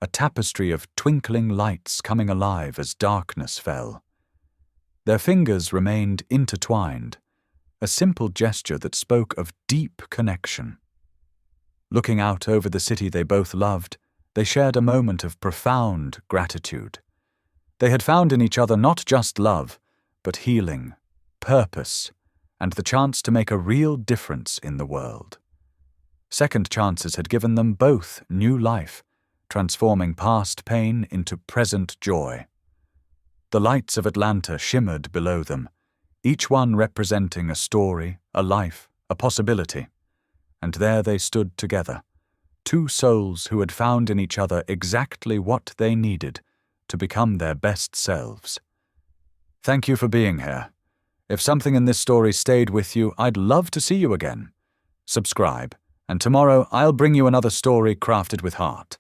a tapestry of twinkling lights coming alive as darkness fell. Their fingers remained intertwined, a simple gesture that spoke of deep connection. Looking out over the city they both loved, they shared a moment of profound gratitude. They had found in each other not just love, but healing, purpose, and the chance to make a real difference in the world. Second chances had given them both new life, transforming past pain into present joy. The lights of Atlanta shimmered below them, each one representing a story, a life, a possibility. And there they stood together, two souls who had found in each other exactly what they needed to become their best selves. Thank you for being here. If something in this story stayed with you, I'd love to see you again. Subscribe, and tomorrow I'll bring you another story crafted with heart.